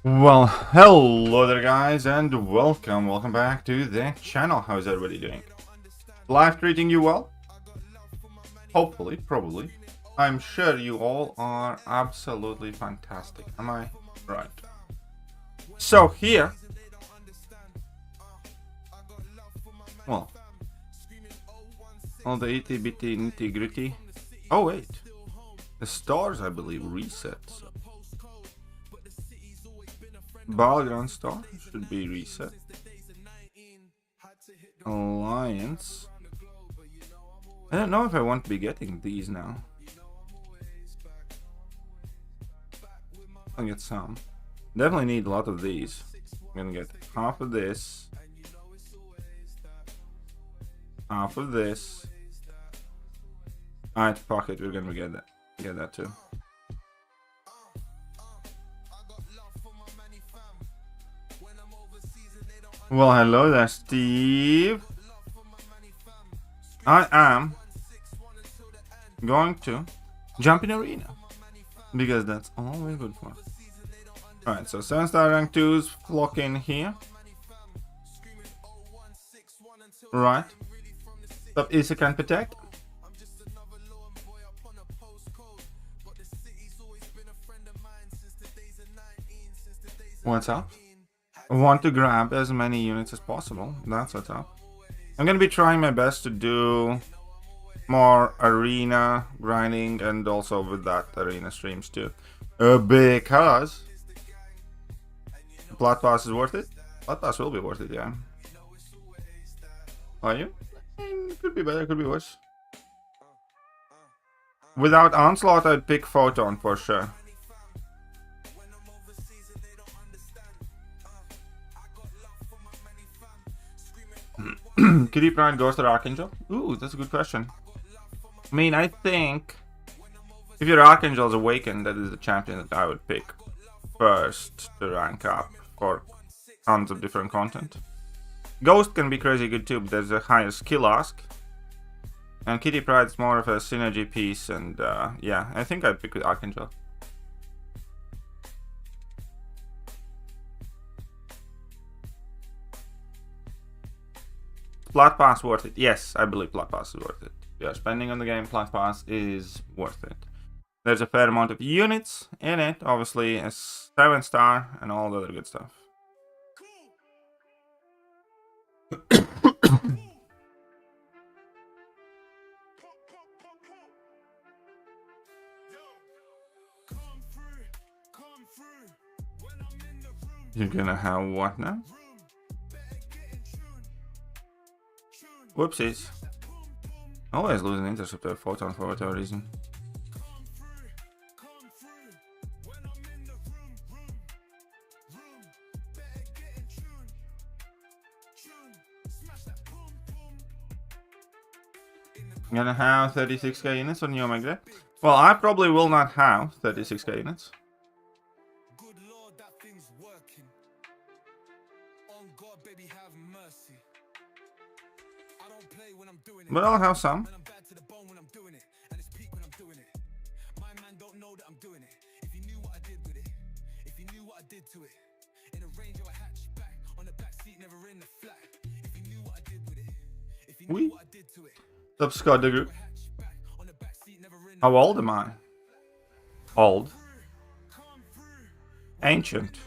Well, hello there guys, and welcome back to the channel. How's everybody doing? Life treating you well? Hopefully, probably. I'm sure you all are absolutely fantastic. Am I right? So here, well, all the itty bitty nitty gritty. Oh wait, the stars I believe reset. So. Battleground star should be reset. Alliance. I don't know if I want to be getting these now. I'll get some. Definitely need a lot of these. I'm gonna get half of this. Half of this. Alright, pocket, we're gonna get that too. Well, hello there, Steve. I am going to jump in arena because that's all we're good for. Alright, so 7-star rank 2s flock in here. Right. Top Issa can protect. What's up? I want to grab as many units as possible. That's what's up. I'm gonna be trying my best to do more arena grinding and also with that arena streams too. Because Plat Pass is worth it. Plat Pass will be worth it, yeah. Are you? Could be better, could be worse. Without Onslaught, I'd pick Photon for sure. Kitty Pride goes to the Archangel? Ooh, that's a good question. I mean, I think if your Archangel is Awakened, that is the champion that I would pick first to rank up for tons of different content. Ghost can be crazy good too, but there's a higher skill ask. And Kitty Pride is more of a synergy piece, and yeah, I think I'd pick with Archangel. Plat Pass worth it? Yes, I believe Plat Pass is worth it. If you're spending on the game, Plat Pass is worth it. There's a fair amount of units in it, obviously a 7-star and all the other good stuff. You're gonna have what now? Whoopsies. Always losing interceptor photon for whatever reason. I'm gonna have 36k units on New Omega. Well, I probably will not have 36k units. But I'll have some. We subscribe the group. How old am I? Old. Ancient.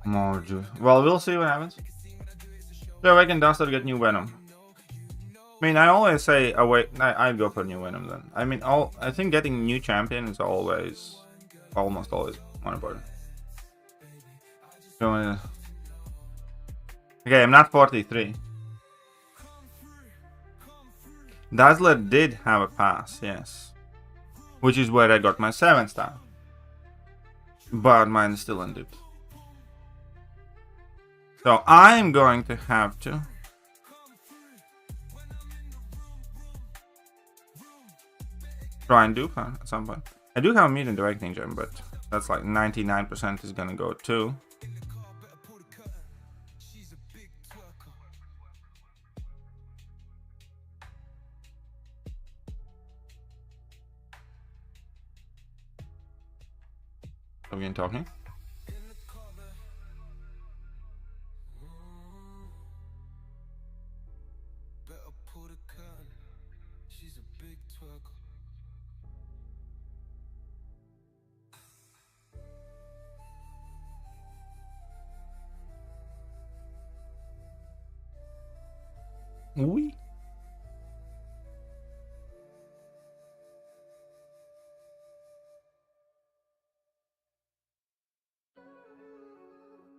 More juice. Well, we'll see what happens. So I can dust or get new Venom. I mean, I always say I'd go for new Venom then. I mean, I think getting new champion is almost always more important. Okay, I'm not 43. Dazzler did have a pass, yes. Which is where I got my 7-star. But mine still ended. So I'm going to have to try and do khun at some point. I do have a mutant awakening gem, but that's like 99% is gonna go too. Are we talking? Oui.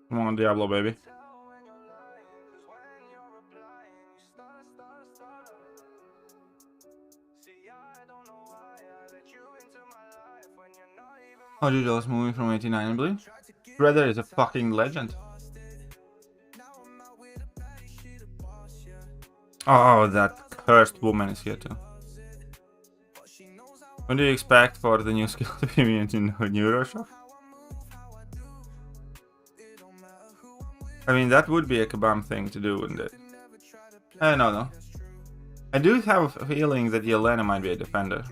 Come on, Diablo, baby. How do you those moving from 89 I believe? Brother is a fucking legend. Oh, that cursed woman is here too. When do you expect for the new skill to be immune to Neuroshock? I mean, that would be a kabam thing to do, wouldn't it? No. I do have a feeling that Yelena might be a defender.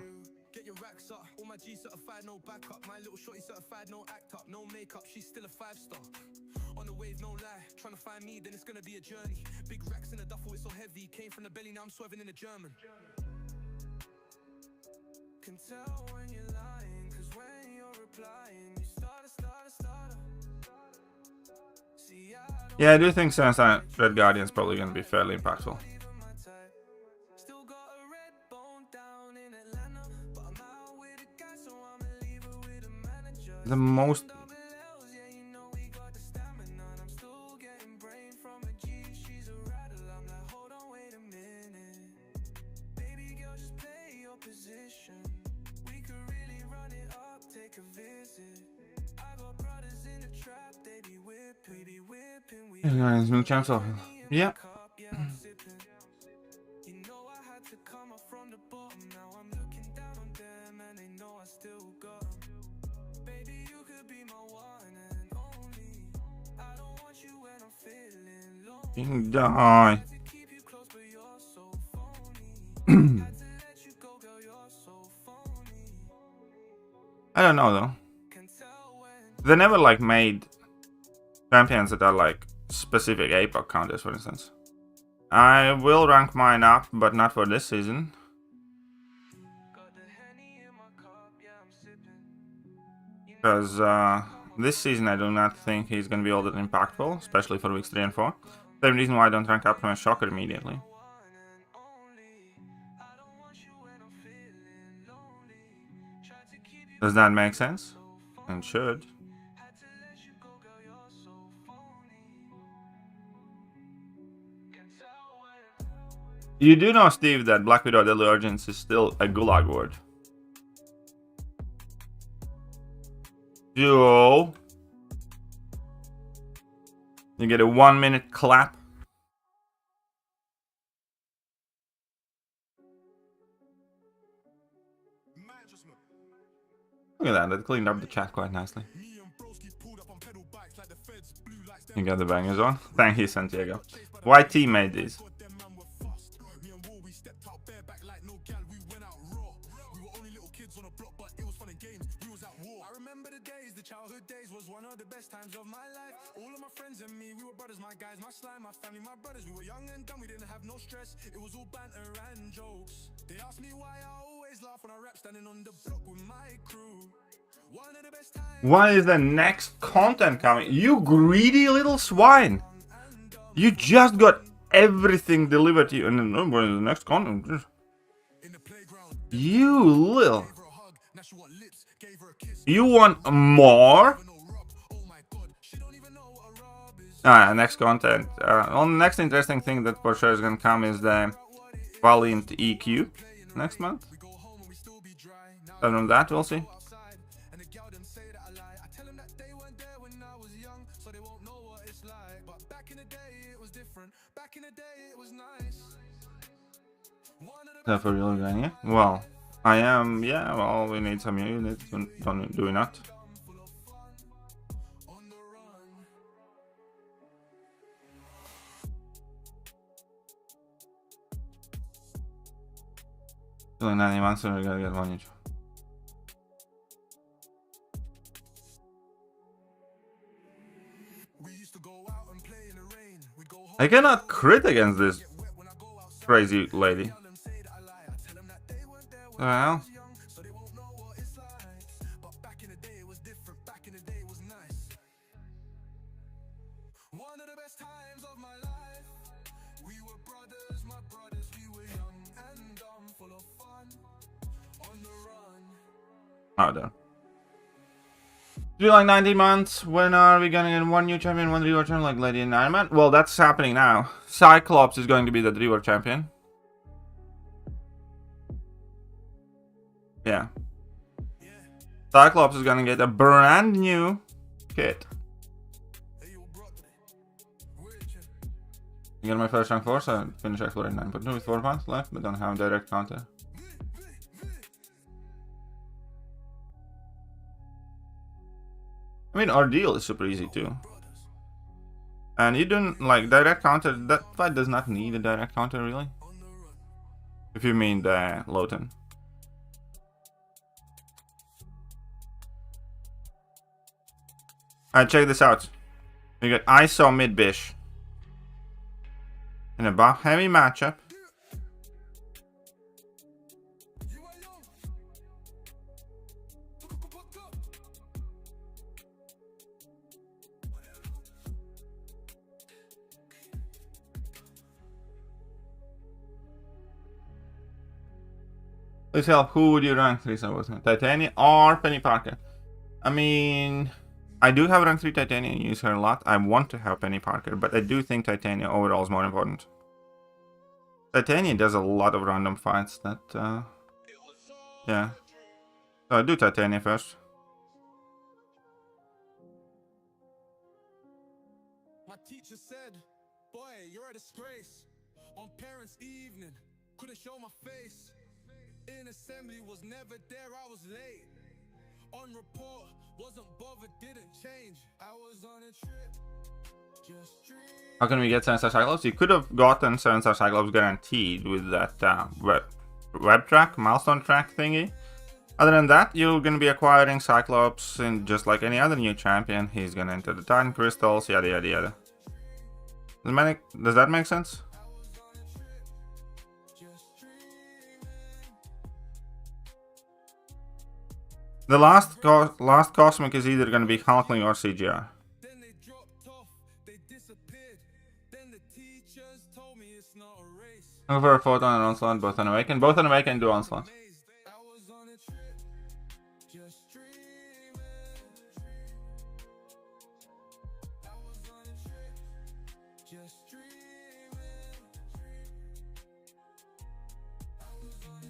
Yeah, I do think Sunshine Red Guardian's probably going to be fairly impactful. The most... Yeah. You can die. I don't know though. They never like made champions that are like specific APOC counters, for instance. I will rank mine up, but not for this season. Because this season I do not think he's going to be all that impactful, especially for weeks 3 and 4. Same reason why I don't rank up my Shocker immediately. Does that make sense? It should. You do know, Steve, that Black Widow Delusions is still a gulag word. Yo. You get a 1-minute clap. Look at that cleaned up the chat quite nicely. You got the bangers on. Thank you, Santiago. YT made these. Times of my life, all of my friends and me, we were brothers, my guys, my slime, my family, my brothers. We were young and dumb, we didn't have no stress. It was all banter and jokes. They asked me why I always laugh when I rap, standing on the block with my crew. One of the best times. When is the next content coming? You greedy little swine! You just got everything delivered to you, and then when is the next content? You little. You want more? Next content. On the next interesting thing that for sure is gonna come is the Valiant EQ next month. Other than that, we'll see. Is that for real again? Yeah. Well, I am. Yeah. Well, we need some units. Do we not? Still in 90 months, so we gotta get one each. I cannot crit against this crazy lady. Well. Oh, there. Do like 90 months? When are we gonna get one new champion, one reward champion like Lady and Iron Man? Well, that's happening now. Cyclops is going to be the reward champion. Yeah. Cyclops is gonna get a brand new kit. You got my first rank 4, so I finished exploring 9.2 with 4 months left, but don't have a direct counter. I mean, Ordeal is super easy too. And you don't like direct counter. That fight does not need a direct counter, really. If you mean the Loten. Alright, check this out. You got ISO mid bish in a buff heavy matchup. Please help. Who would you rank 3 with? Titania or Penny Parker? I mean, I do have rank 3 Titania and use her a lot. I want to have Penny Parker, but I do think Titania overall is more important. Titania does a lot of random fights that, yeah. So I do Titania first. My teacher said, boy, you're a disgrace. On parents' evening, couldn't show my face. In assembly was never there, I was late. On report, wasn't bothered, didn't change. I was on a trip. How can we get 7-star Cyclops? You could have gotten 7-star Cyclops guaranteed with that web track, milestone track thingy. Other than that, you're going to be acquiring Cyclops in just like any other new champion. He's going to enter the Titan Crystals, yada yada yada. Does that make sense? The last Cosmic is either going to be Hulkling or CGR. Go for a photon and onslaught, both on Awaken. Both on Awaken do onslaught.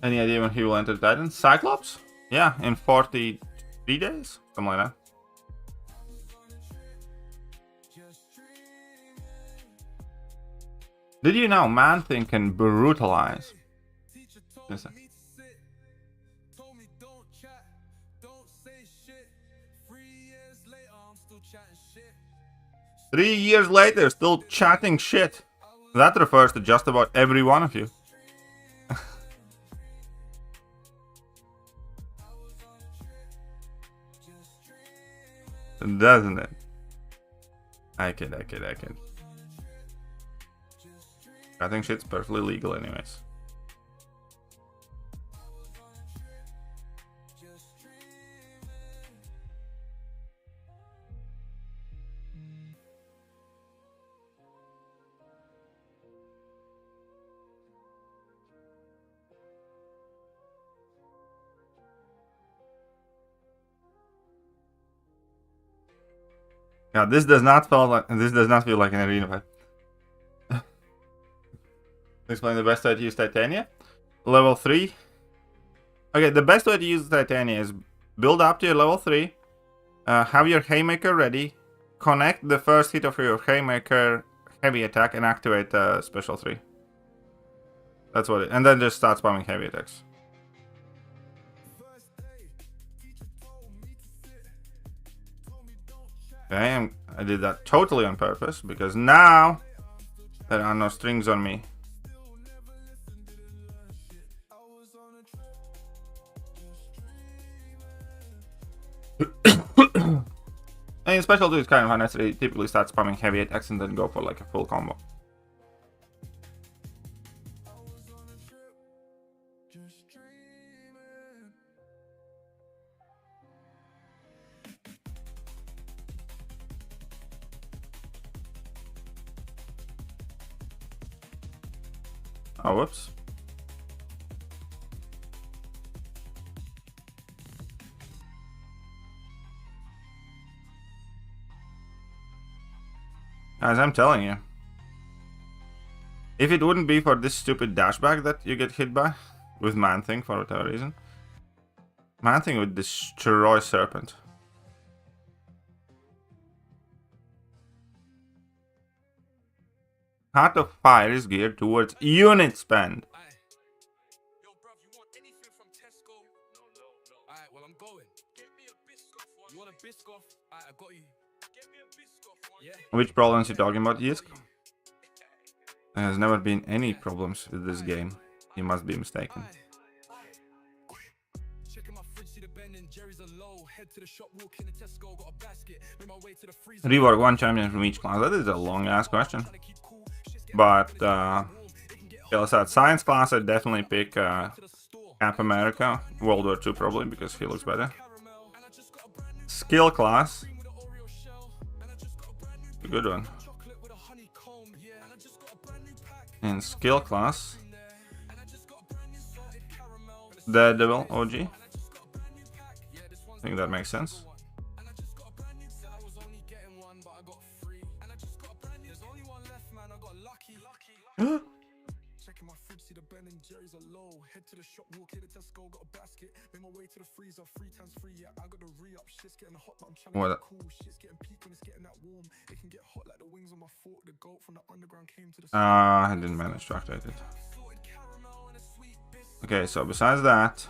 Any idea when he will enter the Titan? Cyclops? Yeah, in 43 days? Something like that. Did you know Man-Thing can brutalize? Listen. 3 years later, still chatting shit. That refers to just about every one of you. Doesn't it? I kid. I think shit's perfectly legal anyways. Yeah, this does not feel like an arena fight. Explain the best way to use Titania. Level 3. Okay, the best way to use Titania is build up to your level 3. Have your Haymaker ready. Connect the first hit of your Haymaker heavy attack and activate special 3. That's what it, and then just start spamming heavy attacks. Okay, I did that totally on purpose because now there are no strings on me. I mean, special 2 is kind of unnecessary. Typically start spamming heavy attacks and then go for like a full combo. Oh, whoops. As I'm telling you, if it wouldn't be for this stupid dashback that you get hit by with Man-Thing for whatever reason, Man-Thing would destroy Serpent. Heart of Fire is geared towards unit spend. Yo, bruv, you want anything from Tesco? No. Alright, well, I'm going. Get me a Biscoff. You want a Biscoff? Alright, I got you. Get me a Biscoff. Yeah. Which problems are you talking about, Yisk? There has never been any problems with this game. You must be mistaken. Rework 1 champion from each class. That is a long ass question. But Chels at Science class, I'd definitely pick Cap America, World War II probably because he looks better. Skill class, a good one. In skill class, Daredevil OG. I think that makes sense. Checking my fridge, see the Ben and Jerry's are low. Head to the shop, walk in the Tesco, got a basket. Made my way to the freezer, 3 times 3. Yeah, I got a re-up. Shit's getting hot, but I'm trying to get cool. Shit's getting peak when it's getting that warm. It can get hot like the wings on my fork. The goat from the underground came to the I didn't manage to activate it. Okay, so besides that,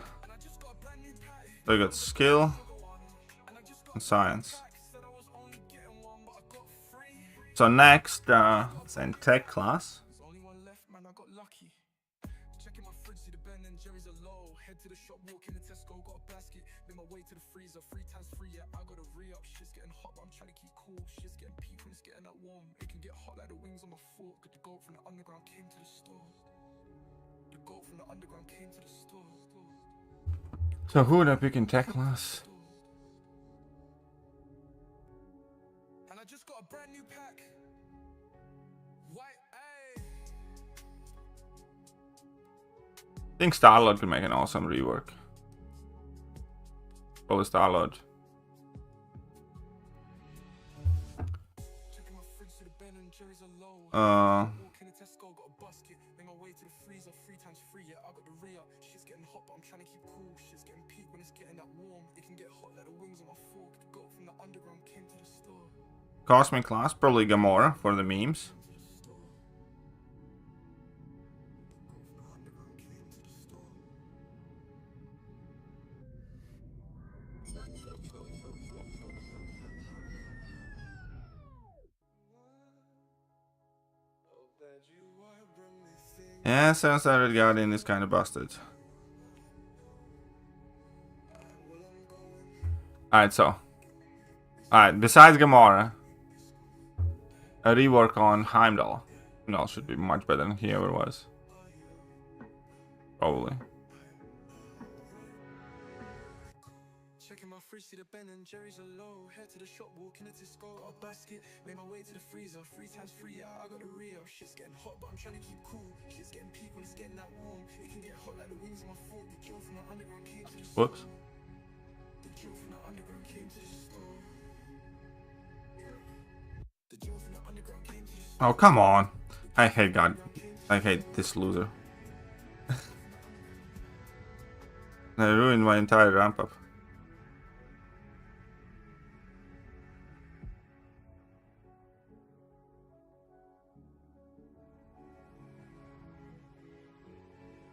we got skill and science. So next, it's in tech class. So who would I pick in tech class? And I just got a brand new pack. I think Star-Lord could make an awesome rework. Probably Star-Lord. Cosmic class, probably Gamora for the memes. Yeah, 7-star Red Guardian is kind of busted. Alright, so. Alright, besides Gamora, a rework on Heimdall. Heimdall should be much better than he ever was. Probably. Checking my fridge, see the Ben and Jerry's are low. Head to the shop, walking into Tesco, got a basket. Made my way to the freezer, 3 times 3. Yeah, I got a re-up. Shit's getting hot, but I'm trying to keep cool. Shit's getting peak when it's getting that warm. It can get hot like the wings of my fork. The drill from the underground came to the store. Whoops. The drill from the underground came to the store. The drill from the underground came to the store. Oh, come on. I hate God. I hate this loser. I ruined my entire ramp up.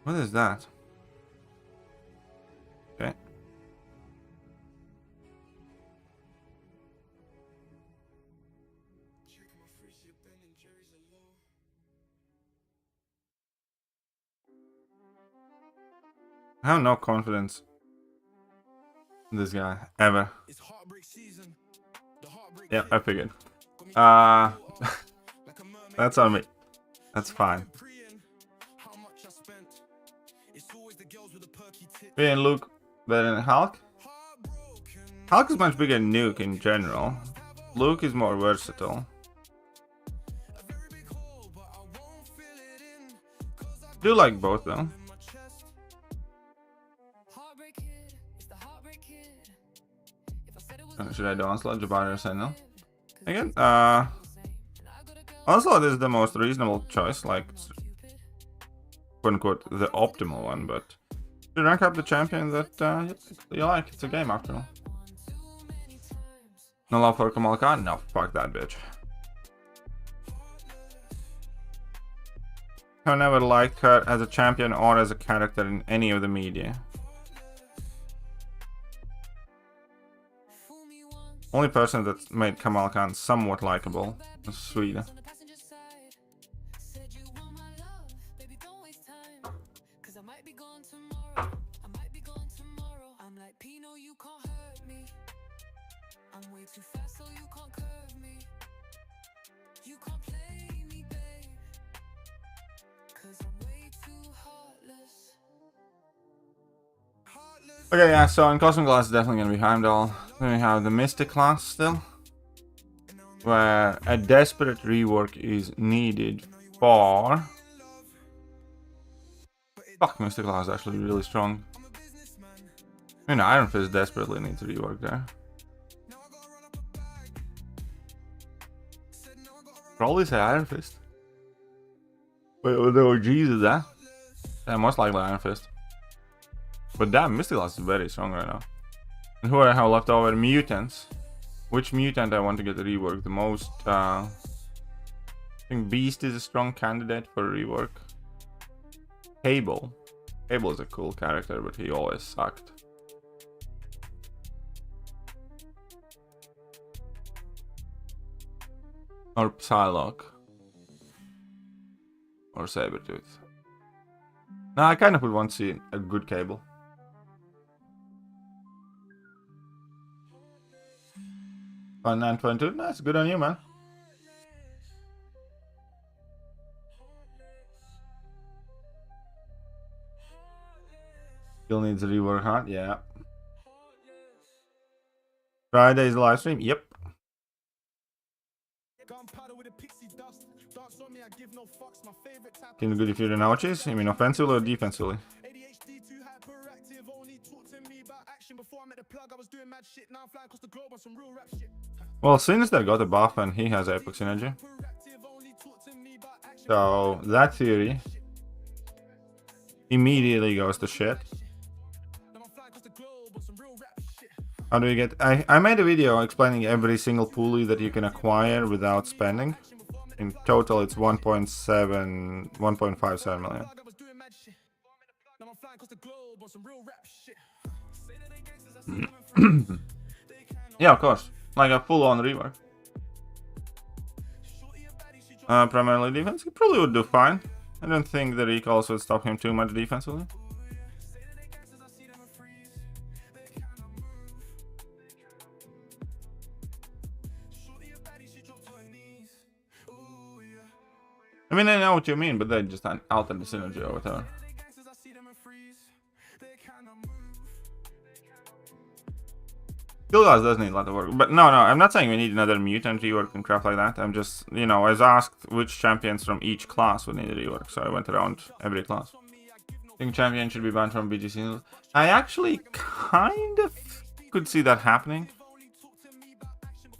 What is that? Okay. I have no confidence in this guy ever. Yeah, I figured. That's on me. That's fine. Me and Luke better than Hulk? Hulk is much bigger than Nuke in general. Luke is more versatile. Do like both though. Should I do Onslaught, Jabari, or Sentinel? Again, Onslaught is the most reasonable choice, like, quote unquote, the optimal one, but you rank up the champion that you like. It's a game after all. No love for Kamala Khan? No, fuck that bitch. I've never liked her as a champion or as a character in any of the media. Only person that made Kamala Khan somewhat likable was Sweden. Okay, yeah, so in Cosmic Class is definitely gonna be Heimdall. Then we have the Mystic Class still, where a desperate rework is needed for... Fuck, Mystic Class is actually really strong. I mean, Iron Fist desperately needs a rework there. Probably say Iron Fist. Wait, what the OGs is that? Yeah, most likely Iron Fist. But damn, Mystic Class is very strong right now. And who I have left over? Mutants. Which mutant I want to get a rework the most? I think Beast is a strong candidate for a rework. Cable. Cable is a cool character, but he always sucked. Or Psylocke. Or Sabretooth. No, I kind of would want to see a good Cable. Fun 922. Nice, good on you, man. Still needs a rework, huh? Yeah. Friday's live stream? Yep. Can you good if you're the Nauchis? You mean offensively or defensively? Well, Sinister got a buff and he has epic synergy. So that theory immediately goes to shit. How do you get... I made a video explaining every single pulley that you can acquire without spending. In total it's 1.57 million. Yeah, of course. Like a full-on rework. Primarily defense, he probably would do fine. I don't think the recalls would stop him too much defensively. I mean, I know what you mean, but they just alter the synergy or whatever. Skill Guys does need a lot of work, but no, I'm not saying we need another mutant rework and crap like that. I'm just, you know, I was asked which champions from each class would need a rework, so I went around every class. I think champion should be banned from BGC. I actually kind of could see that happening.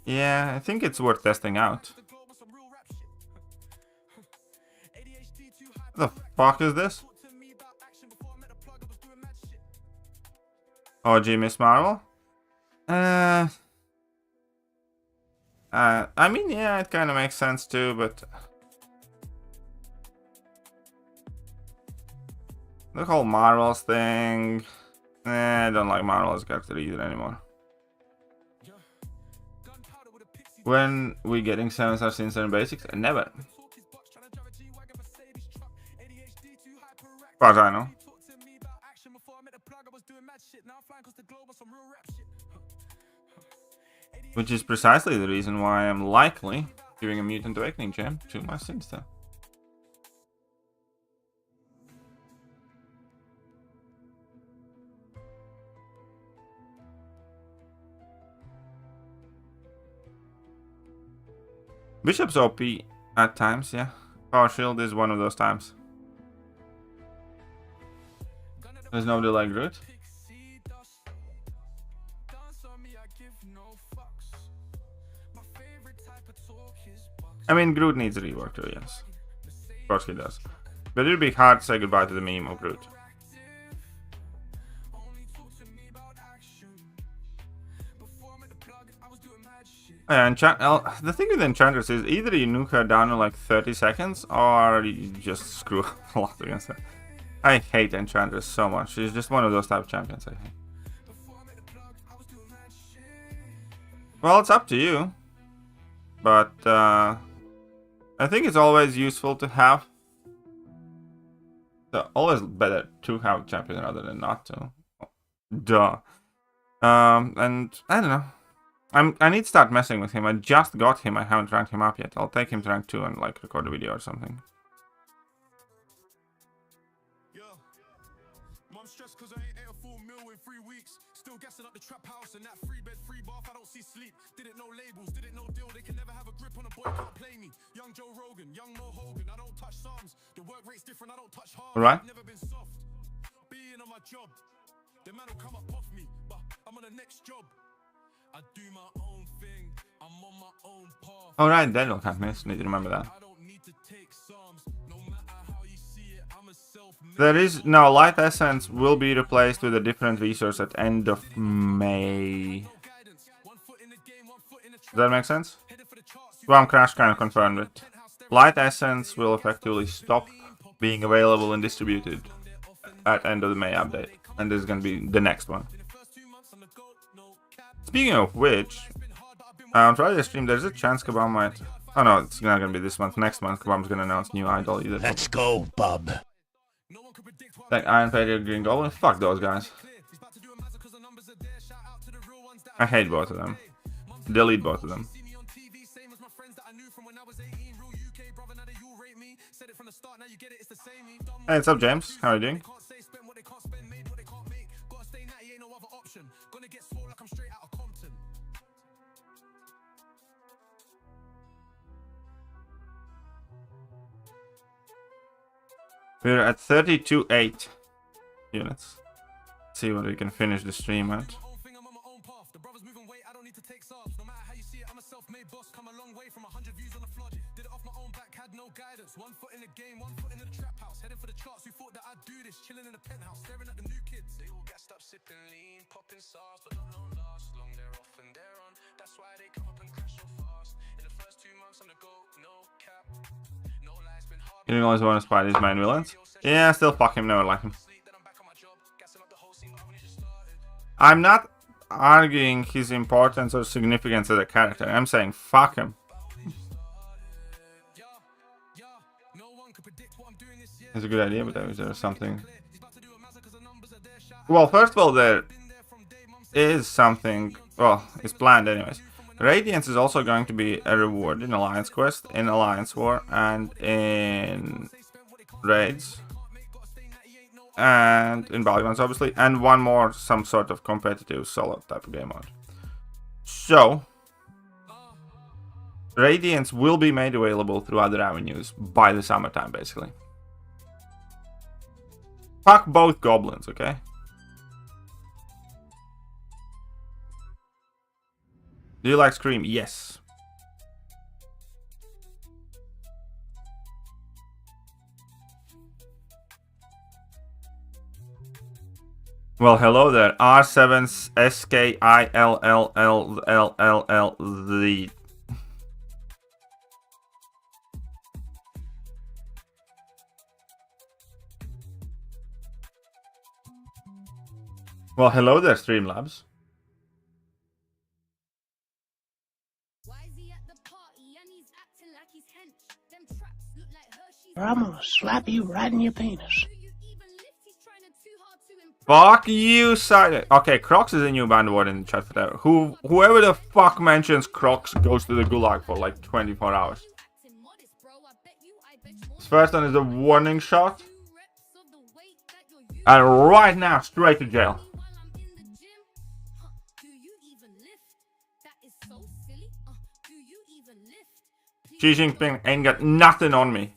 Yeah, I think it's worth testing out. What the fuck is this? OG Miss Marvel? I mean, yeah, it kind of makes sense too, but The whole Marvel's thing. I don't like Marvel as a character either anymore. When we getting 7-star scenes and basics? Never. As far as I know. Which is precisely the reason why I'm likely giving a Mutant Awakening gem to my Sinister. Bishop's OP at times, yeah. Power Shield is one of those times. There's nobody like Groot. I mean, Groot needs a rework too, yes. Of course he does. But it'd be hard to say goodbye to the meme of Groot. And the thing with Enchantress is either you nuke her down in like 30 seconds or you just screw up a lot against her. I hate Enchantress so much. She's just one of those type of champions I hate. Well, it's up to you. But I think it's always useful to have. So always better to have a champion rather than not to. Duh. And I don't know. I need to start messing with him. I just got him. I haven't ranked him up yet. I'll take him to rank 2 and like record a video or something. I'm stressed cause I ain't ate a full meal in 3 weeks. Still gassing up the trap house and that 3-bed, 3-bath. I don't see sleep. Didn't know labels, didn't know deal. They can never have a grip on a boy, can't play me. Young Joe Rogan, young Mo Hogan. I don't touch Psalms. The work rate's different. I don't touch hard. Alright. Never been soft. Being on my job. The man will come up off me, but I'm on the next job. I do my own thing. I'm on my own path. Alright, Daniel can't miss. Need to remember that. I don't need to take Psalms. No matter how you see it, I'm a self-made. There is no Light Essence will be replaced with a different resource at end of May. Does that make sense? Well, Crash kind of confirmed it. Light Essence will effectively stop being available and distributed at end of the May update, and this is going to be the next one. Speaking of which, on Friday stream, there's a chance Kabam might. Oh no, it's not going to be this month. Next month, Kabam's going to announce new idol either. Let's go, bub. Like Iron Patriot, Green Goblin. Fuck those guys. I hate both of them. Delete both of them. Hey, what's up, James? How are you doing? We're at 32.8 units. Let's see what we can finish the stream at. You don't always want to spy these main villains? Yeah, still fuck him, never like him. I'm not arguing his importance or significance as a character. I'm saying fuck him. It's a good idea, but there's something. Well, first of all, there is something. Well, it's planned anyways. Radiance is also going to be a reward in Alliance Quest, in Alliance War, and in Raids. And in Battlegrounds, obviously. And one more, some sort of competitive solo type of game mode. So, Radiance will be made available through other avenues by the summertime, basically. Fuck both goblins, okay? Do you like Scream? Yes. Well, hello there. R7 SKILLLLLLZ. Well, hello there, Streamlabs. I'm gonna slap you right in your penis. Fuck you, Silent. Okay, Crocs is a new band word in the chat for that. Whoever the fuck mentions Crocs goes to the gulag for like 24 hours. This first one is a warning shot. And right now, straight to jail. Xi Jinping ain't got nothing on me.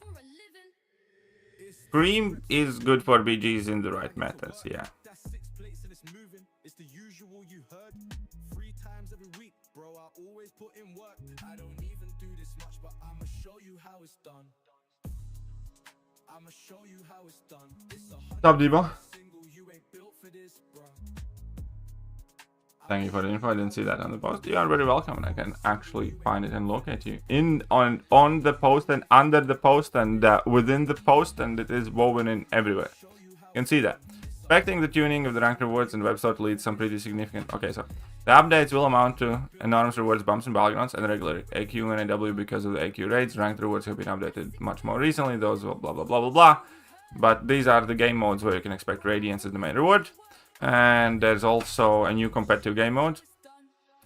Scream is good for BGs in the right methods, yeah. Stop, Debo. Thank you for the info. I didn't see that on the post. You are very welcome, and I can actually find it and locate you on the post and under the post and within the post, and it is woven in everywhere. You can see that. Expecting the tuning of the ranked rewards and website to lead some pretty significant. Okay, so the updates will amount to enormous rewards, bumps, and battlegrounds, and regular AQ and AW because of the AQ raids. Ranked rewards have been updated much more recently. Those will blah blah blah blah blah. But these are the game modes where you can expect Radiance as the main reward. And there's also a new competitive game mode.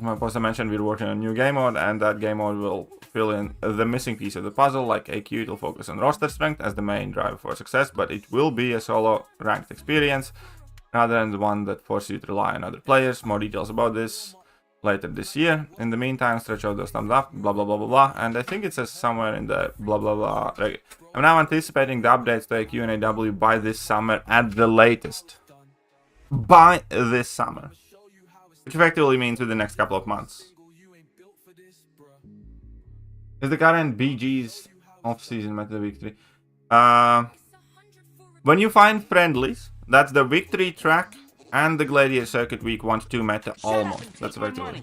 As I mentioned, we're working on a new game mode, and that game mode will fill in the missing piece of the puzzle. Like AQ, it will focus on roster strength as the main driver for success, but it will be a solo ranked experience rather than the one that forces you to rely on other players. More details about this later this year. In the meantime, stretch out those thumbs up, blah blah blah blah blah. And I think it says somewhere in the blah blah blah. I'm now anticipating the updates to AQ and AW by this summer at the latest. By this summer, which effectively means within the next couple of months. Is the current BG's off-season meta victory? When you find friendlies, that's the victory track and the Gladiator Circuit Week 1-2 meta almost. That's effectively.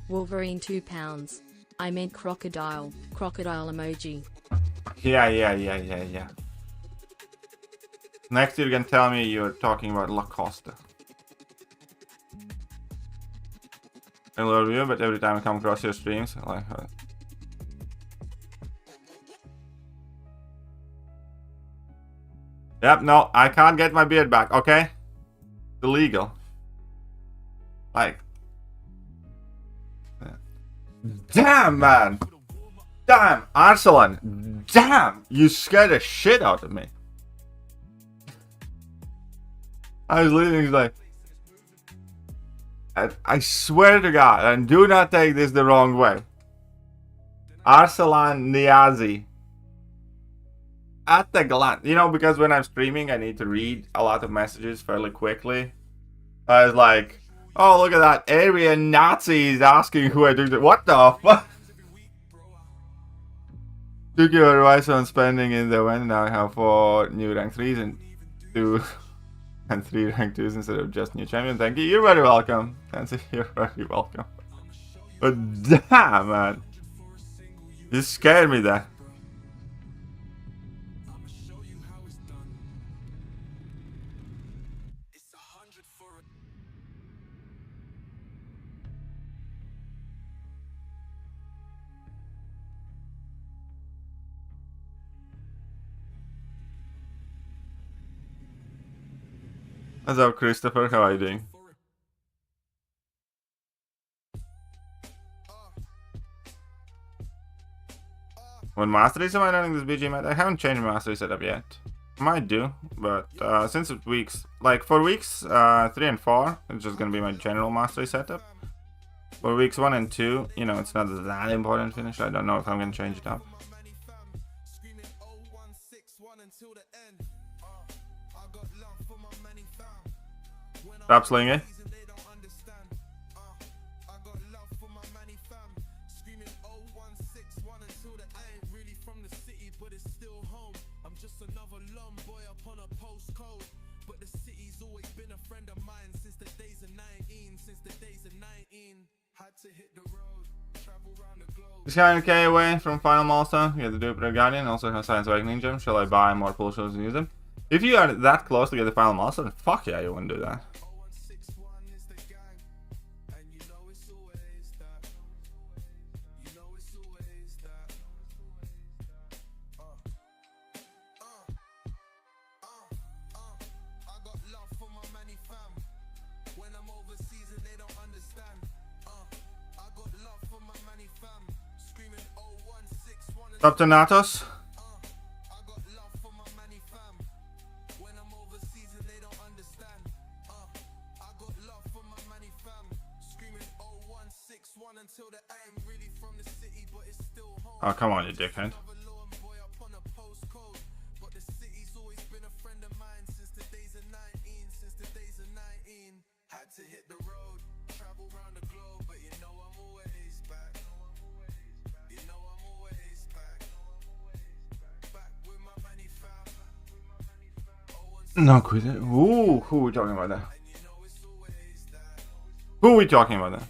Wolverine £2. I meant crocodile emoji. Yeah. Next you can tell me you're talking about Lacoste. I love you, but every time I come across your streams, I like her. Yep, no, I can't get my beard back, okay? It's illegal. Like. Damn, man! Damn, Arsalan! Damn! You scared the shit out of me. I was literally like, I swear to God, and do not take this the wrong way. Arsalan Niazi. At the glance, you know, because when I'm streaming, I need to read a lot of messages fairly quickly. I was like, oh, look at that. Aryan Nazis asking who I took. What the fuck? Took your advice on spending in the event. Now I have 4 new rank 3s and 2 and 3 rank 2s instead of just new champion. Thank you. You're very welcome. Nancy, you're very welcome. But damn, man. You scared me there. What's up, Christopher? How are you doing? What mastery am I running this BG meta? I haven't changed my mastery setup yet. I might do, but since it's weeks, like for weeks 3 and 4, it's just gonna be my general mastery setup. For weeks 1 and 2, you know, it's not that important finish. I don't know if I'm gonna change it up. Stop slinging. This guy in K away from Final Milestone. You have to do it with Guardian. Also have Science Awakening Gem. Shall I buy more pull shows and use them? If you are that close to get the Final Milestone, fuck yeah, you wouldn't do that. Up to Natos. Oh, come on, you dickhead. No, quit it. Ooh, who are we talking about there? Who are we talking about there?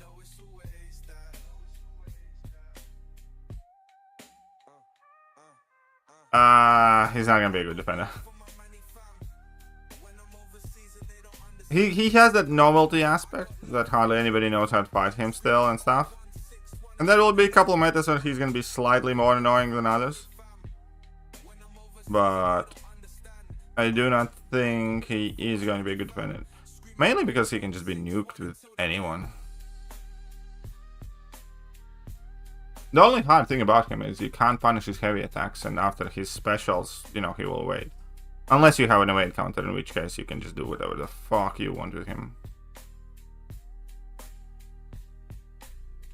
He's not gonna be a good defender. He has that novelty aspect that hardly anybody knows how to fight him still and stuff. And there will be a couple of metas where he's gonna be slightly more annoying than others. But I do not think he is going to be a good defender. Mainly because he can just be nuked with anyone. The only hard thing about him is you can't punish his heavy attacks, and after his specials, you know, he will evade. Unless you have an evade counter, in which case you can just do whatever the fuck you want with him.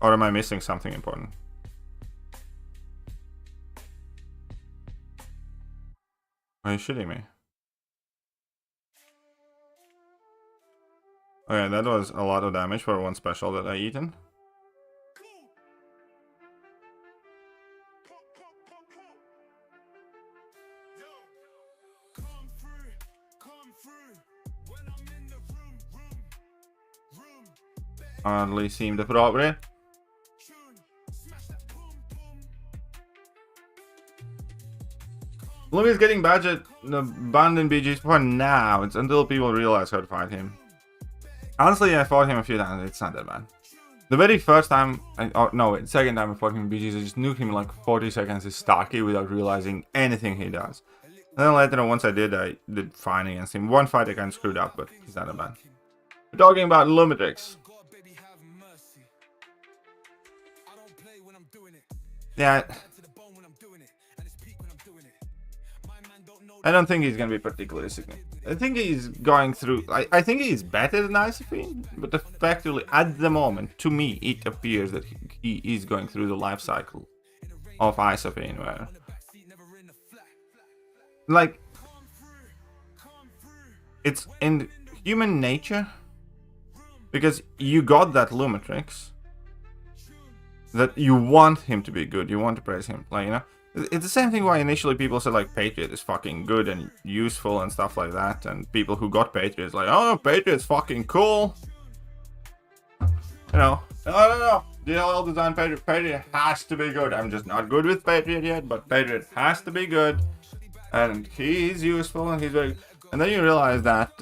Or am I missing something important? Are you shitting me? Okay, that was a lot of damage for one special that I eaten. Hardly seemed appropriate. Lumi's getting budget banned in BGs for now. It's until people realize how to fight him. Honestly, I fought him a few times. It's not that bad. The very first time, second time I fought him in BGs, I just nuked him in like 40 seconds as Starkey without realizing anything he does. And then later, once I did fine against him. One fight I kind of screwed up, but he's not that bad. We're talking about Lumitrix. Yeah, I don't think he's going to be particularly significant. I think he's going through... I think he's better than Isophene, but effectively, at the moment, to me, it appears that he is going through the life cycle of Isophene, where... Like... It's in human nature, because you got that Lumitrix, that you want him to be good, you want to praise him, like, you know, it's the same thing why initially people said like Patriot is fucking good and useful and stuff like that, and people who got Patriot is like, oh, Patriot's fucking cool, you know. No, DLL design Patriot has to be good. I'm just not good with Patriot yet, but Patriot has to be good, and he's useful and he's very. And then you realize that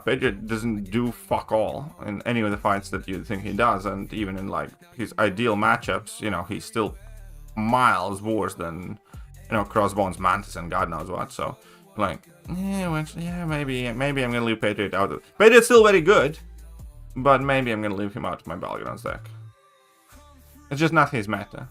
Patriot doesn't do fuck all in any of the fights that you think he does, and even in like his ideal matchups, you know, he's still miles worse than, you know, Crossbones, Mantis, and God knows what. So, like, maybe I'm gonna leave Patriot out of. Patriot's still very good, but maybe I'm gonna leave him out of my battleground deck. It's just not his meta.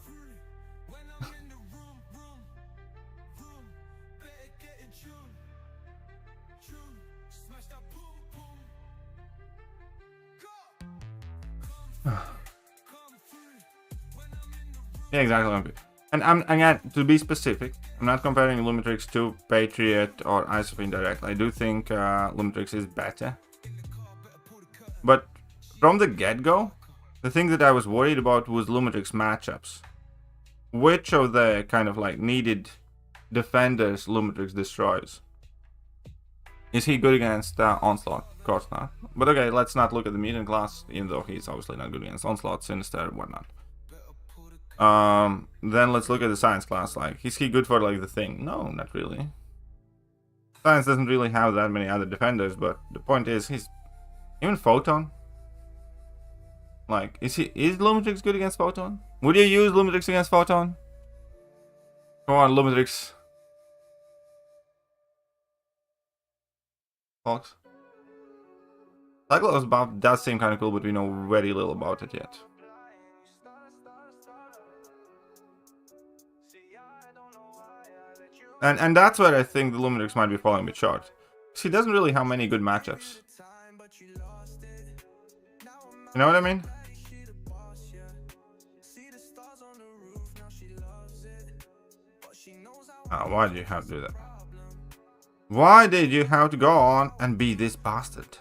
Yeah, exactly. And again, to be specific, I'm not comparing Lumitrix to Patriot or Isophene directly. I do think Lumitrix is better. But from the get-go, the thing that I was worried about was Lumitrix matchups. Which of the kind of like needed defenders Lumitrix destroys? Is he good against Onslaught? Of course not. But okay, let's not look at the medium class, even though he's obviously not good against Onslaught, Sinister, whatnot. Then let's look at the Science class. Like, is he good for like the Thing? No, not really. Science doesn't really have that many other defenders, but the point is, he's even Photon. Like, is Lumitrix good against Photon? Would you use Lumitrix against Photon? Come on, Lumitrix. Fox. Cyclops buff does seem kind of cool, but we know very little about it yet. And that's where I think the Luminix might be falling a bit short. He doesn't really have many good matchups. You know what I mean? Oh, why did you have to do that? Why did you have to go on and be this bastard?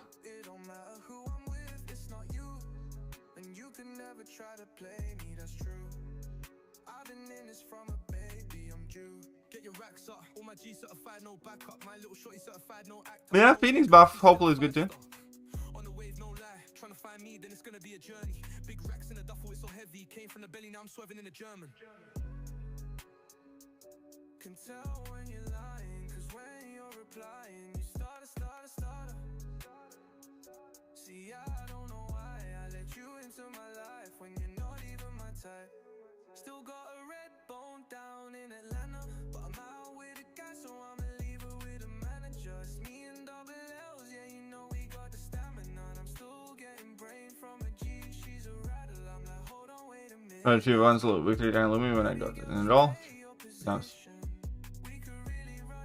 Yeah, Phoenix buff hopefully is good too. On the wave, no lie. Trying to find me, then it's gonna be a journey. Big racks in a duffel, it's so heavy. Came from the belly, now I'm swerving in a German. Can tell when you're lying, cause when you're replying, you start. See, I don't know why I let you into my life when you're not even my type. Still got a red bone down in Atlanta, but I'm out with a guy, so I'ma leave her with a manager. It's me and double L's, yeah, you know we got the stamina. And I'm still getting brain from a G, she's a rattle. I'm like, hold on, wait a minute. She runs a little victory down Lumi when I got it. And it all? Nice.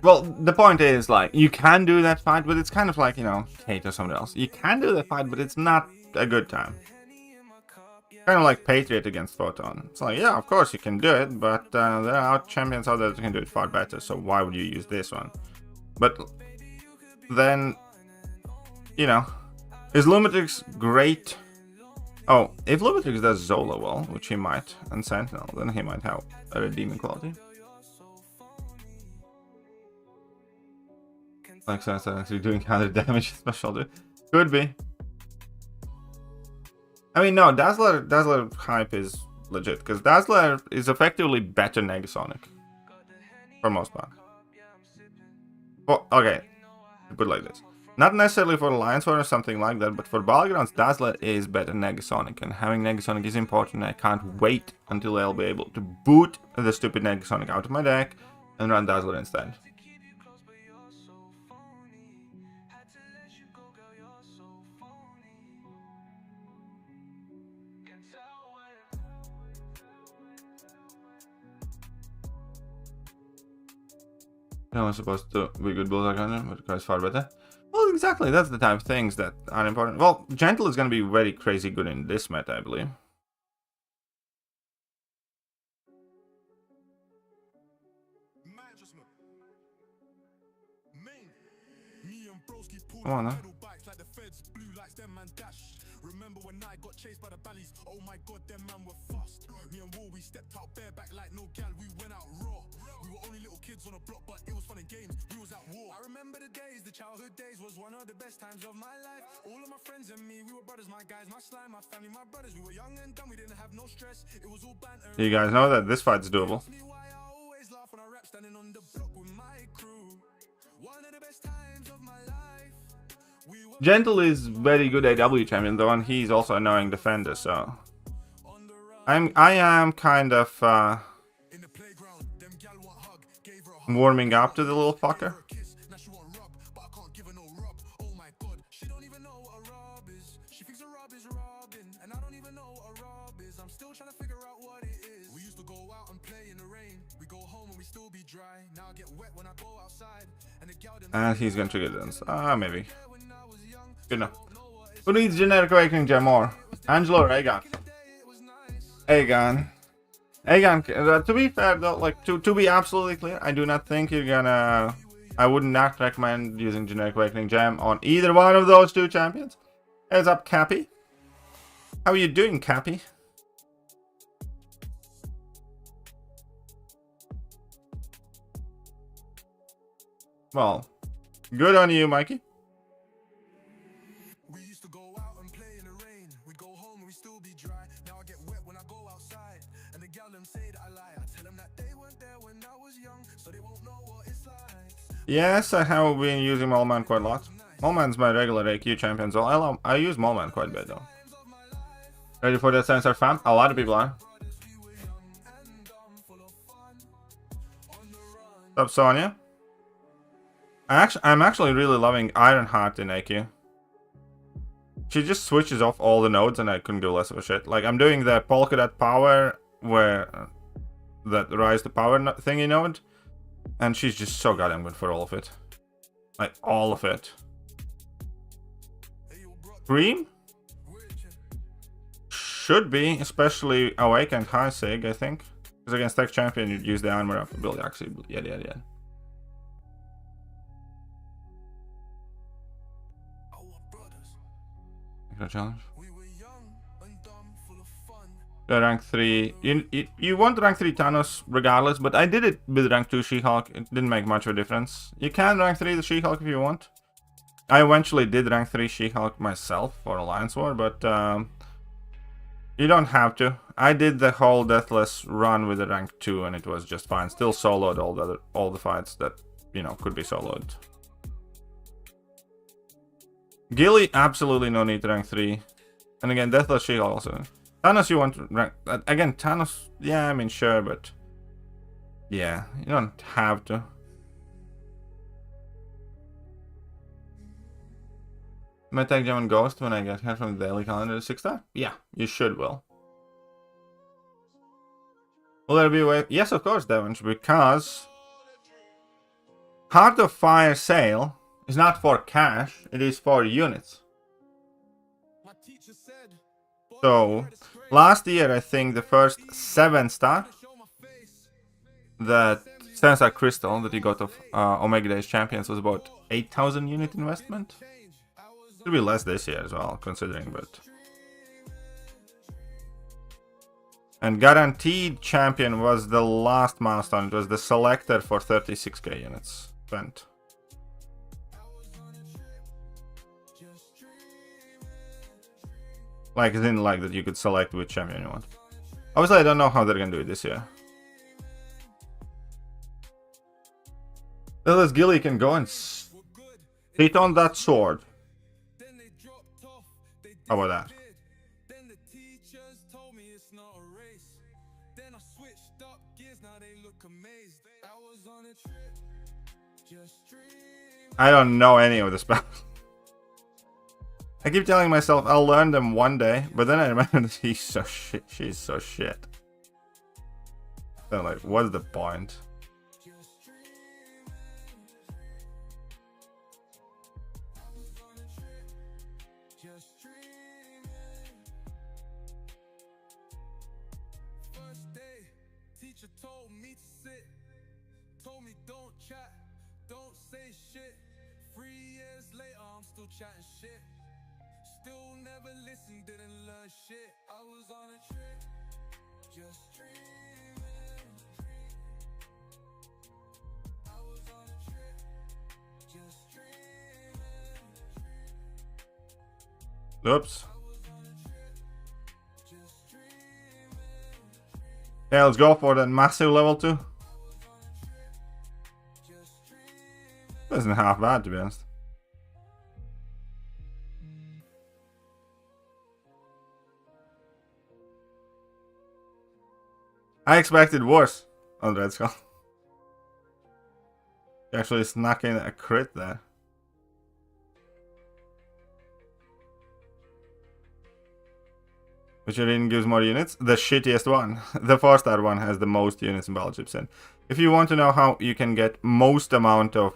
Well, the point is, like, you can do that fight, but it's kind of like, you know, Kate or somebody else. You can do that fight, but it's not a good time. Kind of like Patriot against Photon. It's like, yeah, of course you can do it, but there are champions out there that can do it far better, so why would you use this one? But then, you know, is Lumitrix great? Oh, if Lumitrix does Zola well, which he might, and Sentinel, then he might have a redeeming quality. Like actually doing counter damage special, dude. Could be. I mean, no, Dazzler hype is legit, because Dazzler is effectively better Negasonic. For most part. Well, okay, put it like this. Not necessarily for Alliance War or something like that, but for Battlegrounds, Dazzler is better Negasonic, and having Negasonic is important. I can't wait until I'll be able to boot the stupid Negasonic out of my deck and run Dazzler instead. No one's supposed to be good bullseye hunter, but it's far better. Well, exactly, that's the type of things that are important. Well, Gentle is going to be very crazy good in this meta, I believe. Come on now. Remember when I got chased by the ballies? Oh my god, them man were fast. Me and Will, we stepped out bareback like no gal, we went out raw. We were only little kids on a block, but it was fun and games. We was at war. I remember the days, the childhood days was one of the best times of my life. All of my friends and me, we were brothers, my guys, my slime, my family, my brothers. We were young and dumb, we didn't have no stress. It was all banter. You guys know that this fight's doable. Why I always laugh when I rap standing on the block with my crew. One of the best times of my life. Gentle is very good AW champion though, and he's also annoying defender, so I am kind of warming up to the little fucker. And he's gonna trigger this. Maybe. Good enough. Who needs generic awakening gem more? Angelo or Aegon? Aegon. Aegon, to be fair though, like to be absolutely clear, I do not think you're gonna... I would not recommend using generic awakening gem on either one of those two champions. Heads up, Cappy. How are you doing, Cappy? Well, good on you, Mikey. We used to go out and play in the rain. We go home and we still be dry. Now I get wet when I go outside. And the gal them say that I lie. I tell them that they weren't there when I was young, so they won't know what it's like. Yes, I have been using Mallman quite a lot. Mallman's my regular AQ champion, so I use Mallman quite a bit though. Ready for that sensor fam? A lot of people are. What's up, Sonia? I'm actually really loving Ironheart in AQ. She just switches off all the nodes and I couldn't do less of a shit. Like, I'm doing the polka dot power, where that rise to power thingy node. And she's just so goddamn good for all of it. Like, all of it. Supreme? Should be, especially Awake and High Sig, I think. Because against Tech Champion, you'd use the armor of ability, actually. Yeah. Challenge. Rank 3. You want rank 3 Thanos regardless, but I did it with rank 2 She-Hulk. It didn't make much of a difference. You can rank 3 the She-Hulk if you want. I eventually did rank 3 She-Hulk myself for Alliance War, but you don't have to. I did the whole Deathless run with the rank 2 and it was just fine. Still soloed all the fights that, you know, could be soloed. Gilly, absolutely no need to rank 3. And again, Deathless She-Hulk also. Thanos, you want to rank... Again, Thanos, yeah, I mean, sure, but... Yeah, you don't have to. May I take Gem and Ghost when I get here from the daily calendar to 6-star? Yeah, you should will. Will there be a way... Yes, of course, Devonch, because... Heart of Fire sale is not for cash, it is for units. So, last year, I think the first 7-star, that 7-star crystal that you got of Omega Days Champions was about 8,000 unit investment. It'll be less this year as well, considering, but... And Guaranteed Champion was the last milestone. It was the selector for 36k units spent. Like, it didn't like that you could select which champion you want. Obviously, I don't know how they're gonna do it this year. Unless Gilly can go and sit on that sword. How about that? I don't know any of the spells. I keep telling myself I'll learn them one day, but then I remember that he's so shit, she's so shit. So like, what's the point? Oops. Yeah, let's go for that massive level 2. Isn't half bad, to be honest. I expected worse on Red Skull. He actually snuck in a crit there. Which even gives more units? The shittiest one. The 4-star one has the most units and battle chips in. If you want to know how you can get most amount of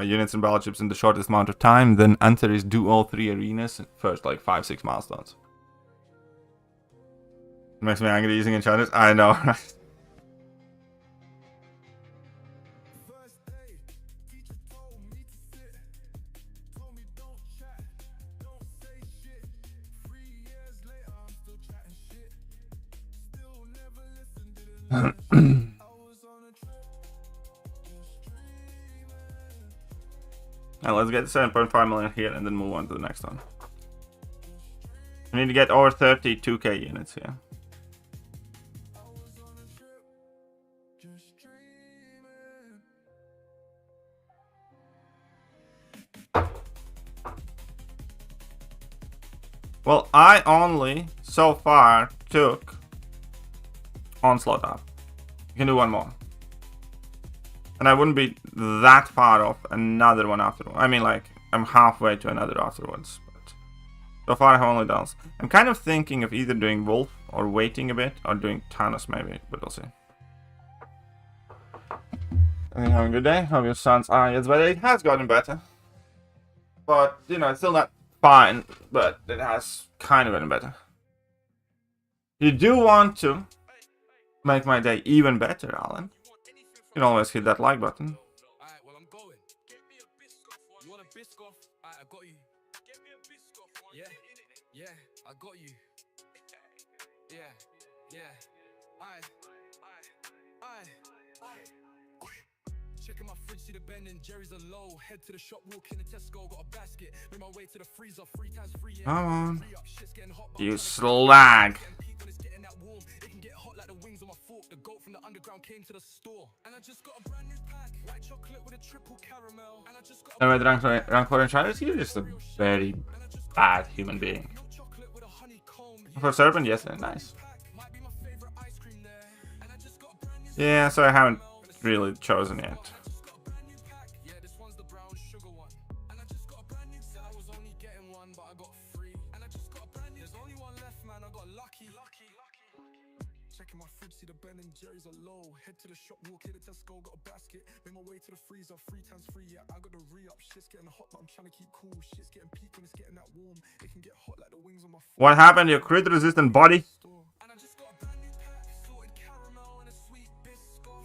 units and battle chips in the shortest amount of time, then answer is do all 3 arenas first, like 5-6 milestones. It makes me angry using enchanters. I know, right? Now let's get 7.5 million here and then move on to the next one. We need to get over 32k units here. Well, I only so far took Onslaught up. You can do one more. And I wouldn't be that far off another one afterwards. I mean, like, I'm halfway to another afterwards. But so far, I've only done. I'm kind of thinking of either doing Wolf or waiting a bit or doing Thanos maybe, but we'll see. I think having a good day. Hope your son's eye gets better. It has gotten better. But, you know, it's still not fine. But it has kind of gotten better. You do want to make my day even better, Alan. You can always hit that like button. Alright, well I'm going. Get me a biscoff. You want a biscoff? Alright, I got you. Get me a biscoff. Yeah, I got you. Yeah. Alright. Checking my fridge, see the Ben and Jerry's are low. Head to the shop, walk in the Tesco, got a basket. Made my way to the freezer, 3 times free. Yeah. Come on. You slag. Wings on my fork, the goat from the underground came to the store, and I just got a brand new pack, white chocolate with a triple caramel, and I just got a rank 4 in China. You're just a very bad human being. For Serpent, yes, nice. Yeah, so I haven't really chosen yet. Jerry's are low. Head to the shop, walk in the Tesco, got a basket. Made my way to the freezer, 3 times free. Yeah, I got the re-up. Shit's getting hot, but I'm trying to keep cool. Shit's getting peak when it's getting that warm. It can get hot like the wings on my fork. What happened to your crit resistant body? And I just got a brand new pack, sorted caramel and a sweet biscoff.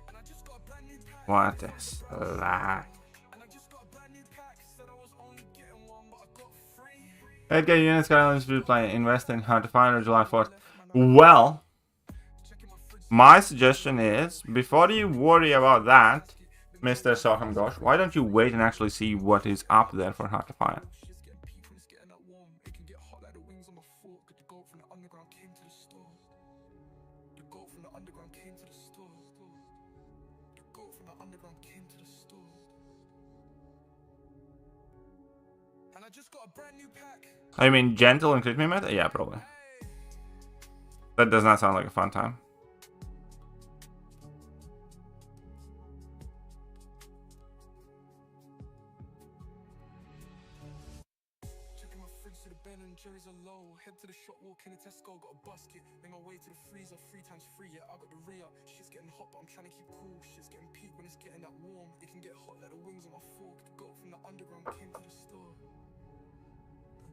And I just got a brand new pack. What a slag. And I just got a brand new pack. Said I was only getting one, but I got 3. 8K units Skylanders to play. Invest in Hard to Find or July 4th. Well, my suggestion is, before you worry about that, Mr. Soham Gosh, why don't you wait and actually see what is up there for Hard to Find? I mean, gentle and crit me method? Yeah, probably. That does not sound like a fun time. Jerry's are low. Head to the shop, walk in the Tesco, got a basket. Made my way to the freezer, 3 times free. Yeah, I got the re-up. Shit's getting hot, but I'm trying to keep cool. Shit's getting peak when it's getting that warm. It can get hot like the wings on my fork. The goat from the underground came to the store. The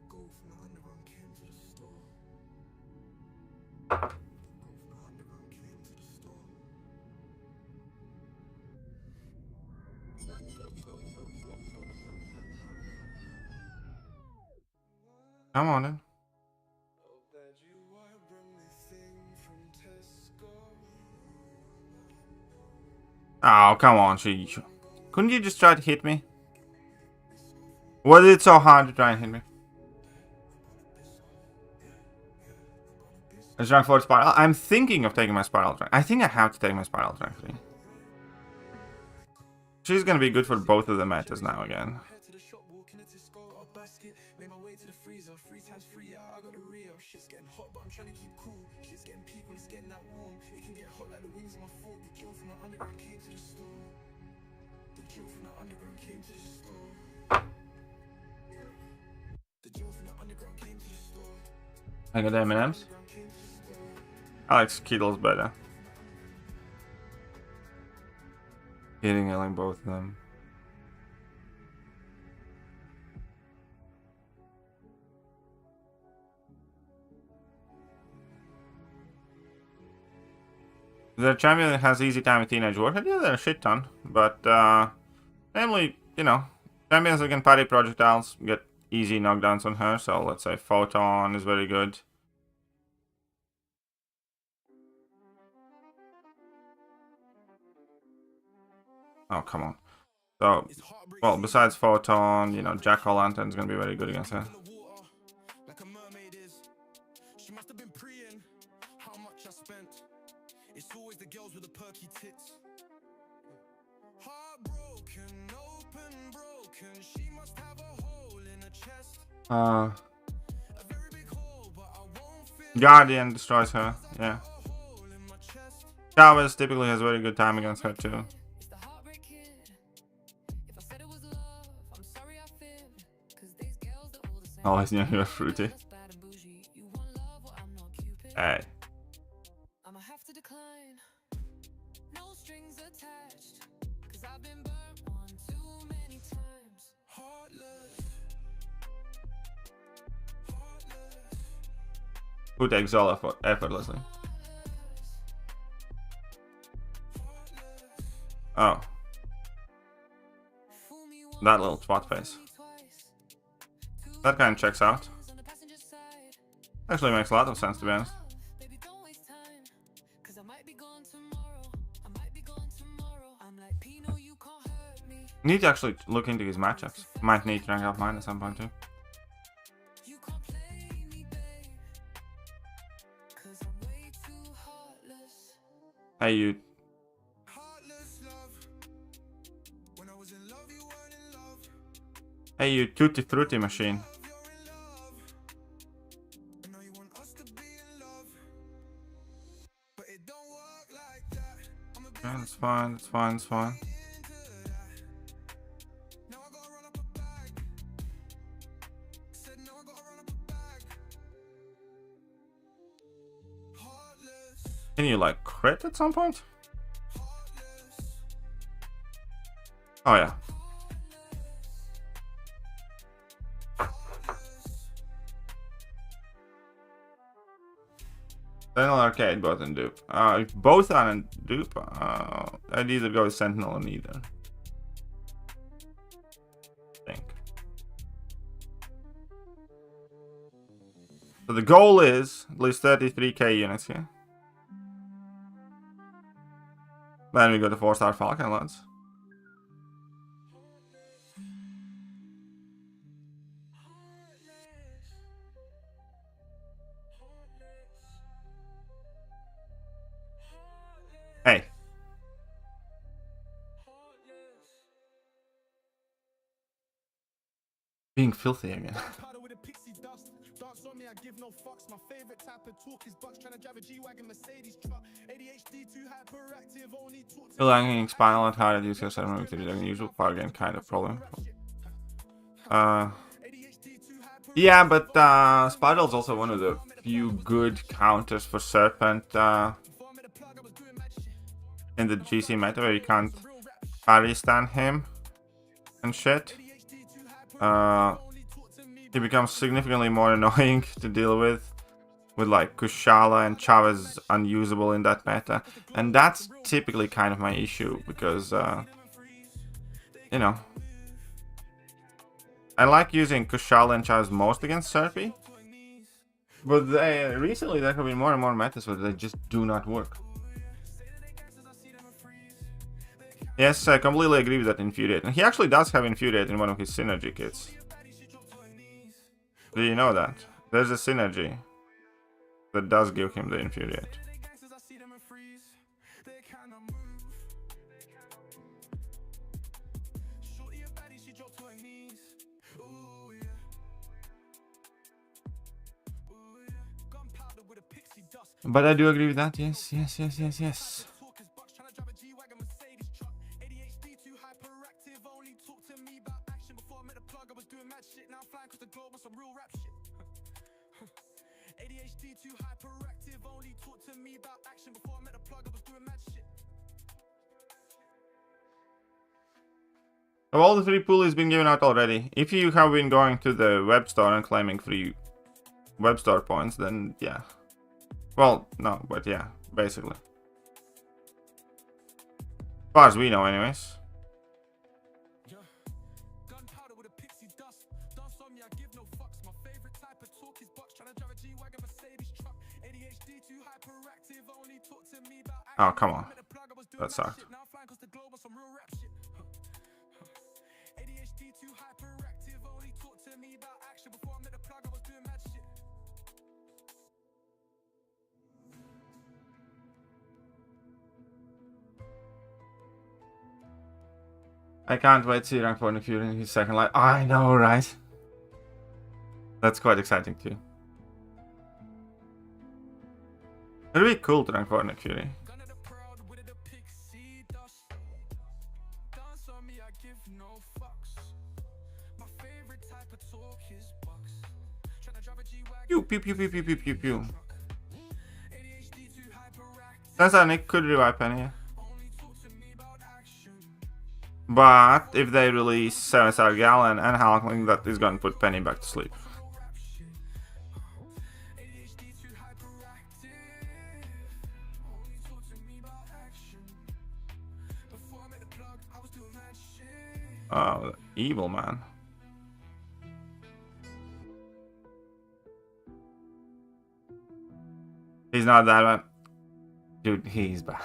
goat from the underground came to the store. The goat from the underground came to the store. Come on then. Oh, come on, Shiishu. Couldn't you just try to hit me? Was it so hard to try and hit me? Is rank 4 spiral? I'm thinking of taking my spiral rank. I think I have to take my spiral rank 3. She's gonna be good for both of the metas now again. Shit's getting hot, but I'm trying to keep cool. Shit's getting peak when it's getting that warm. It can get hot like the wings on my fork. The Joe from the underground came to the store. The Joe from the underground came to the store. The Joe from the underground came to the store. I got M&M's. I like Skittles better. Hitting I like both of them. The champion that has easy time with Teenage Warhead, yeah, there are a shit ton. But, namely, you know, champions that can parry projectiles get easy knockdowns on her. So, let's say Photon is very good. Oh, come on. So, well, besides Photon, you know, Jack-O-Lantern is going to be very good against her. It's always the girls with the perky tits. Heartbroken, open, broken. She must have a hole in her chest. A very big hole, but I won't feel. Guardian destroys her. Yeah. Chavez typically has very good time against her too. Always knew you were fruity. Hey. who takes all effortlessly. Oh. That little twat face. That kind of checks out. Actually makes a lot of sense, to be honest. Need to actually look into his matchups. Might need to rank up mine at some point too. Hey you. Hey you tutti frutti machine. Yeah, that's fine, that's fine, that's fine. Can you like crit at some point? Oh yeah. Sentinel Arcade both in dupe. If both are in dupe, I'd either go with Sentinel or neither. I think. So the goal is at least 33k units here. Then we go to 4-star Falcon lads. Hey. Being filthy again. Still hanging spinal and hard to use your ceremony with the unusual power gain kind of problem. Yeah, but Spiral is also one of the few good counters for Serpent in the GC meta where you can't parry stand him and shit. He becomes significantly more annoying to deal with like Kushala and Chavez unusable in that meta, and that's typically kind of my issue because you know, I like using Kushala and Chavez most against Serpy, but recently there have been more and more metas where they just do not work. Yes, I completely agree with that Infuriate, and he actually does have Infuriate in one of his synergy kits. Do you know that? There's a synergy that does give him the Infuriate. But I do agree with that, yes, yes, yes, yes, yes. Of all the free poolies been given out already, if you have been going to the web store and claiming free web store points, then yeah. Well, no, but yeah, basically. As far as we know, anyways. Oh, come on. That sucked. I can't wait to see rank 4 in the future in his second life. I know, right? That's quite exciting too. It'd be cool to rank 4 in the Fury. Pew pew pew pew pew pew pew pew. Turns out Nick could revive Penny. But if they release 7-star Galen and Halkling, that is going to put Penny back to sleep. Oh, evil man. He's not that bad. Dude, he's bad.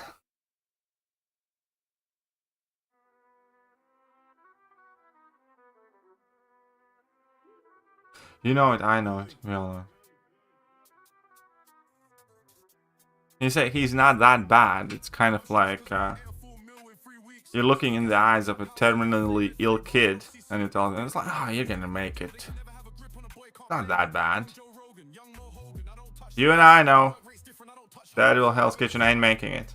You know it, I know it. We all know it. You say he's not that bad. It's kind of like you're looking in the eyes of a terminally ill kid and you tell them, it's like, oh, you're gonna make it. It's not that bad. You and I know that little Hell's Kitchen ain't making it.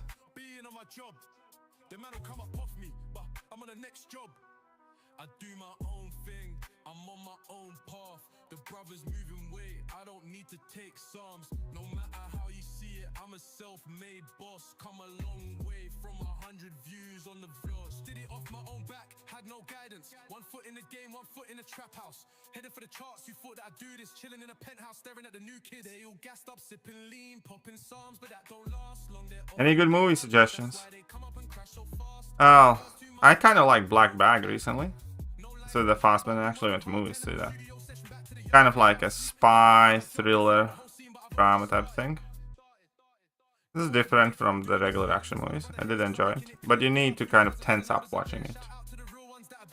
I do my own thing, I'm on my own path. The brothers moving weight, I don't need to take psalms. No matter how you see it, I'm a self-made boss. Come a long way from 100 views on the vlogs. Did it off my own back, had no guidance. 1 foot in the game, 1 foot in the trap house. Headed for the charts, you thought that I'd do this. Chilling in a penthouse, staring at the new kids. They all gassed up, sipping lean, popping psalms, but that don't last long. Any good movie suggestions? Oh, I kind of like Black Bag recently. So the Fastman actually went to movies to that. Kind of like a spy thriller drama type thing. This is different from the regular action movies. I did enjoy it, but you need to kind of tense up watching it.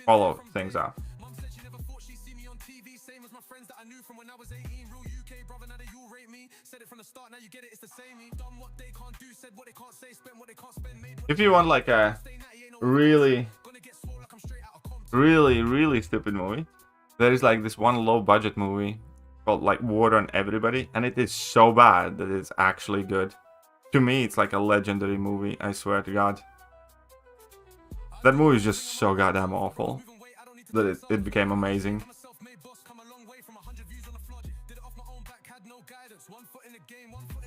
Follow things up. If you want like a really stupid movie, there is like this one low budget movie called like War on Everybody, and it is so bad that it's actually good. To me, it's like a legendary movie, I swear to God. That movie is just so goddamn awful that it became amazing.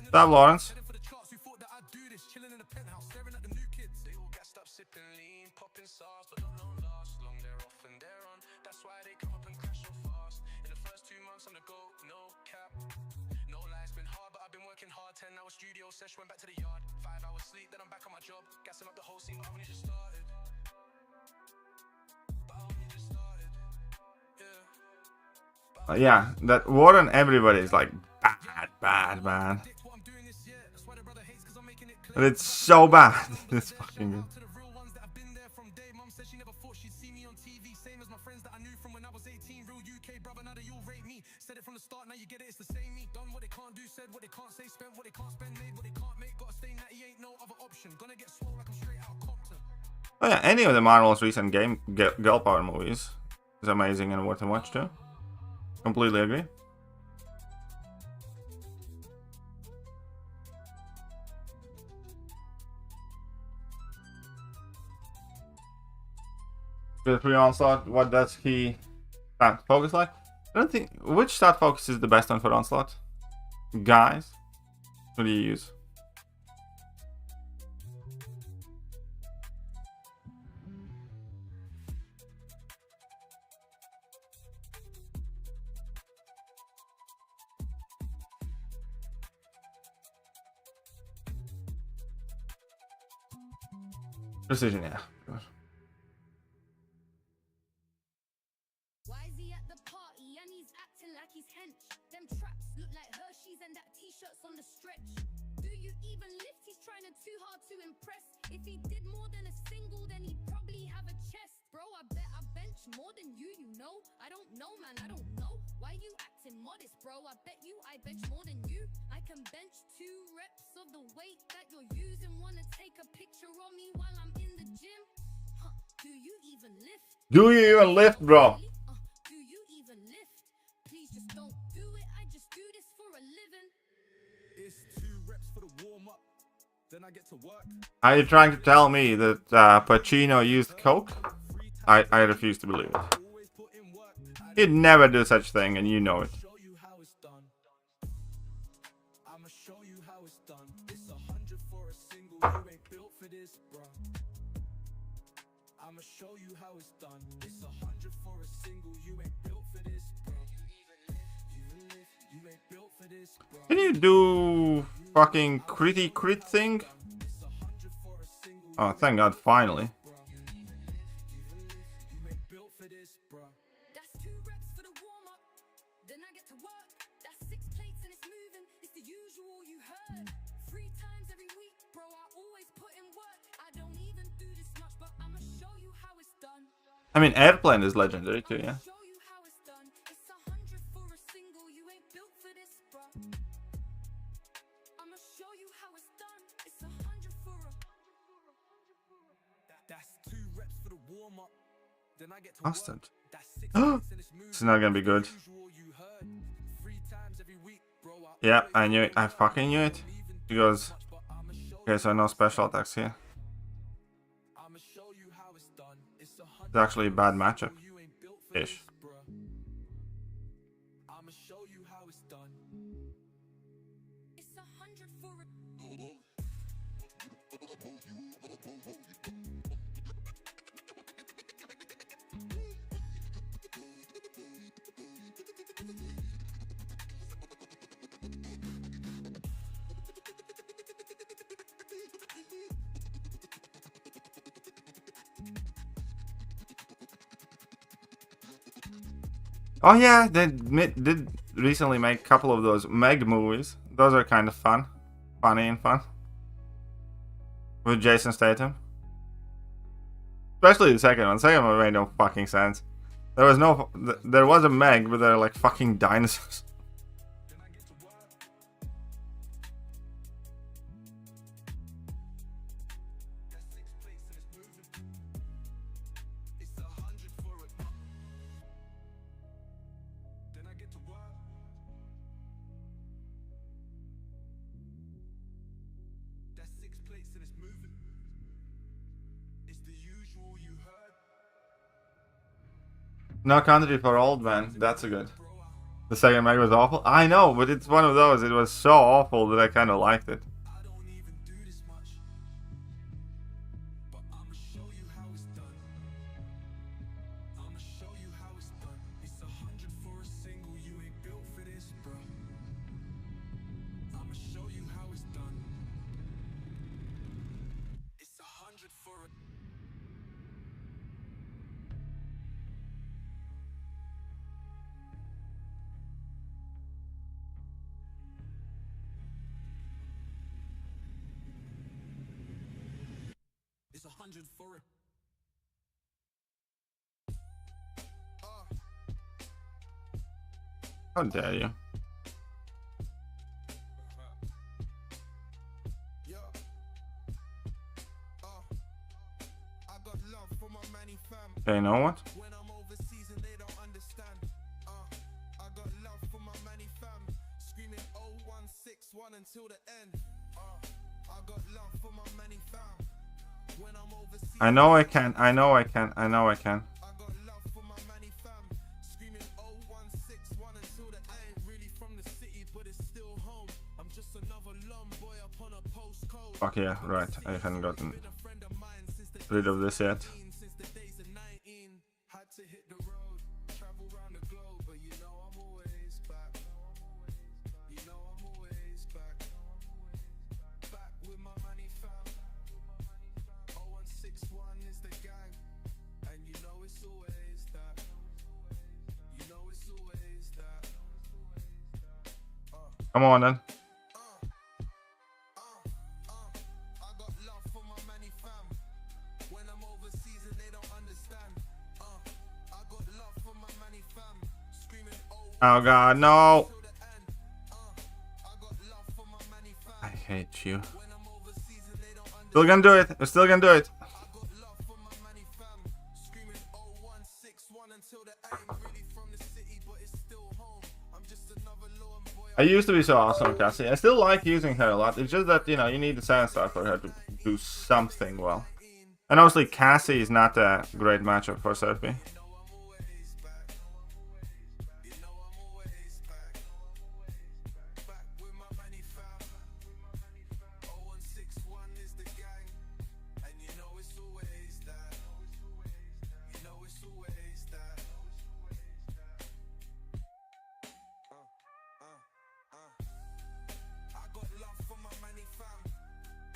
Stop, Lawrence. Studio session, went back to the yard. 5 hours sleep, then I'm back on my job. Gassing up the whole scene, but I only just started. Yeah, that War on Everybody is like bad, man. But it's so bad. It's fucking good. Said it from the start, now you get it, it's the same me. Done what they can't do, said what they can't say, spent what they can't spend, made what they can't make. Gotta stay natty, ain't no other option. Gonna get swole like I'm straight out of Compton. Oh yeah, any of the Marvel's recent girl power movies is amazing and worth a watch too. Completely agree. The free onslaught, what does he focus like? I don't think... Which start focus is the best one for Onslaught? Guys? What do you use? Precision, yeah. On the stretch, do you even lift? He's trying too hard to impress. If he did more than a single, then he'd probably have a chest. Bro, I bet I bench more than you know. I don't know, man, I don't know. Why you acting modest, bro? I bet you I bench more than you. I can bench 2 reps of the weight that you're using. Wanna take a picture of me while I'm in the gym? Huh, do you even lift? Do you even lift, bro? Do you even lift? Please just don't do it. I just do this for a living. It's 2 reps for the warm-up, then I get to work. Are you trying to tell me that Pacino used coke? I refuse to believe it. He'd never do such thing, and you know it. I'ma show you how it's done. It's 100 for a single. You ain't built for this, bro. I'ma show you how it's done. It's 100 for a single. You ain't built for this, bro. You ain't built for this, bro. Can you do fucking critty crit thing? Oh, thank God, finally. for this, bruh. That's 2 reps for the warm up. Then I get to work. That's 6 plates and it's moving. It's the usual you heard. 3 times every week, bro. I always put in work. I don't even do this much, but I'ma show you how it's done. I mean, Airplane is legendary too, yeah. Show you how it's done. It's 100 for a single. You ain't built for this, bro. I'ma show you how it's done. It's 100 for a. That's 2 reps for the warm up. Then I get to Bastard. work. That's 6 plates and it's moving. This is not gonna be good. Usual you heard. 3 times every week, bro. Yeah, I knew it. I fucking knew it. Because okay, so no special attacks here. I'ma show you how it's done. It's It's actually a bad matchup. You ain't built for Ish. this, bruh. I'ma show you how it's done. It's 100 for a. Oh yeah, they did recently make a couple of those Meg movies. Those are kind of fun. Funny and fun. With Jason Statham. Especially the second one. The second one made no fucking sense. There was a Meg, but they're like fucking dinosaurs. No country for old man. That's a good. The second Meg was awful. I know, but it's one of those. It was so awful that I kind of liked it. It's 100 for it. How dare you? Okay, you know what? When I'm overseas and they don't understand. I got love for my manny fam. Screaming 0161 until the end. I got love for my manny fam. When I'm overseas. I know I can. I know I can. I know I can. I got love for my manny fam. Screaming 0161 until the end. Really from the city, but it's still home. I'm just another lum boy upon a postcode. Fuck yeah, right. I haven't gotten rid of this yet. Since the days of 19, had to hit the road, travel around the globe, but you know I'm always back. You know I'm always back. Back with my money fam. 0161 is the gang, and you know it's always that. You know it's always that. Come on then. I got love for my manny fam. When I'm overseas and they don't understand. I got love for my manny fam. Screaming Oh god, no. till the end. I got love for my manny fam. I hate you. When I'm overseas and they don't understand. Still gonna do it. We're still gonna do it. I got love for my manny fam. Screaming 0161 until the end. Really from the city, but it's still home. I'm just another lone boy. I used to be so awesome with Cassie. I still like using her a lot. It's just that, you know, you need the 7-star for her to do something well. And obviously Cassie is not a great matchup for Serpy. Back with my manny fam. 0161 is the gang, and you know it's always that. You know it's always that. I got love for my manny fam.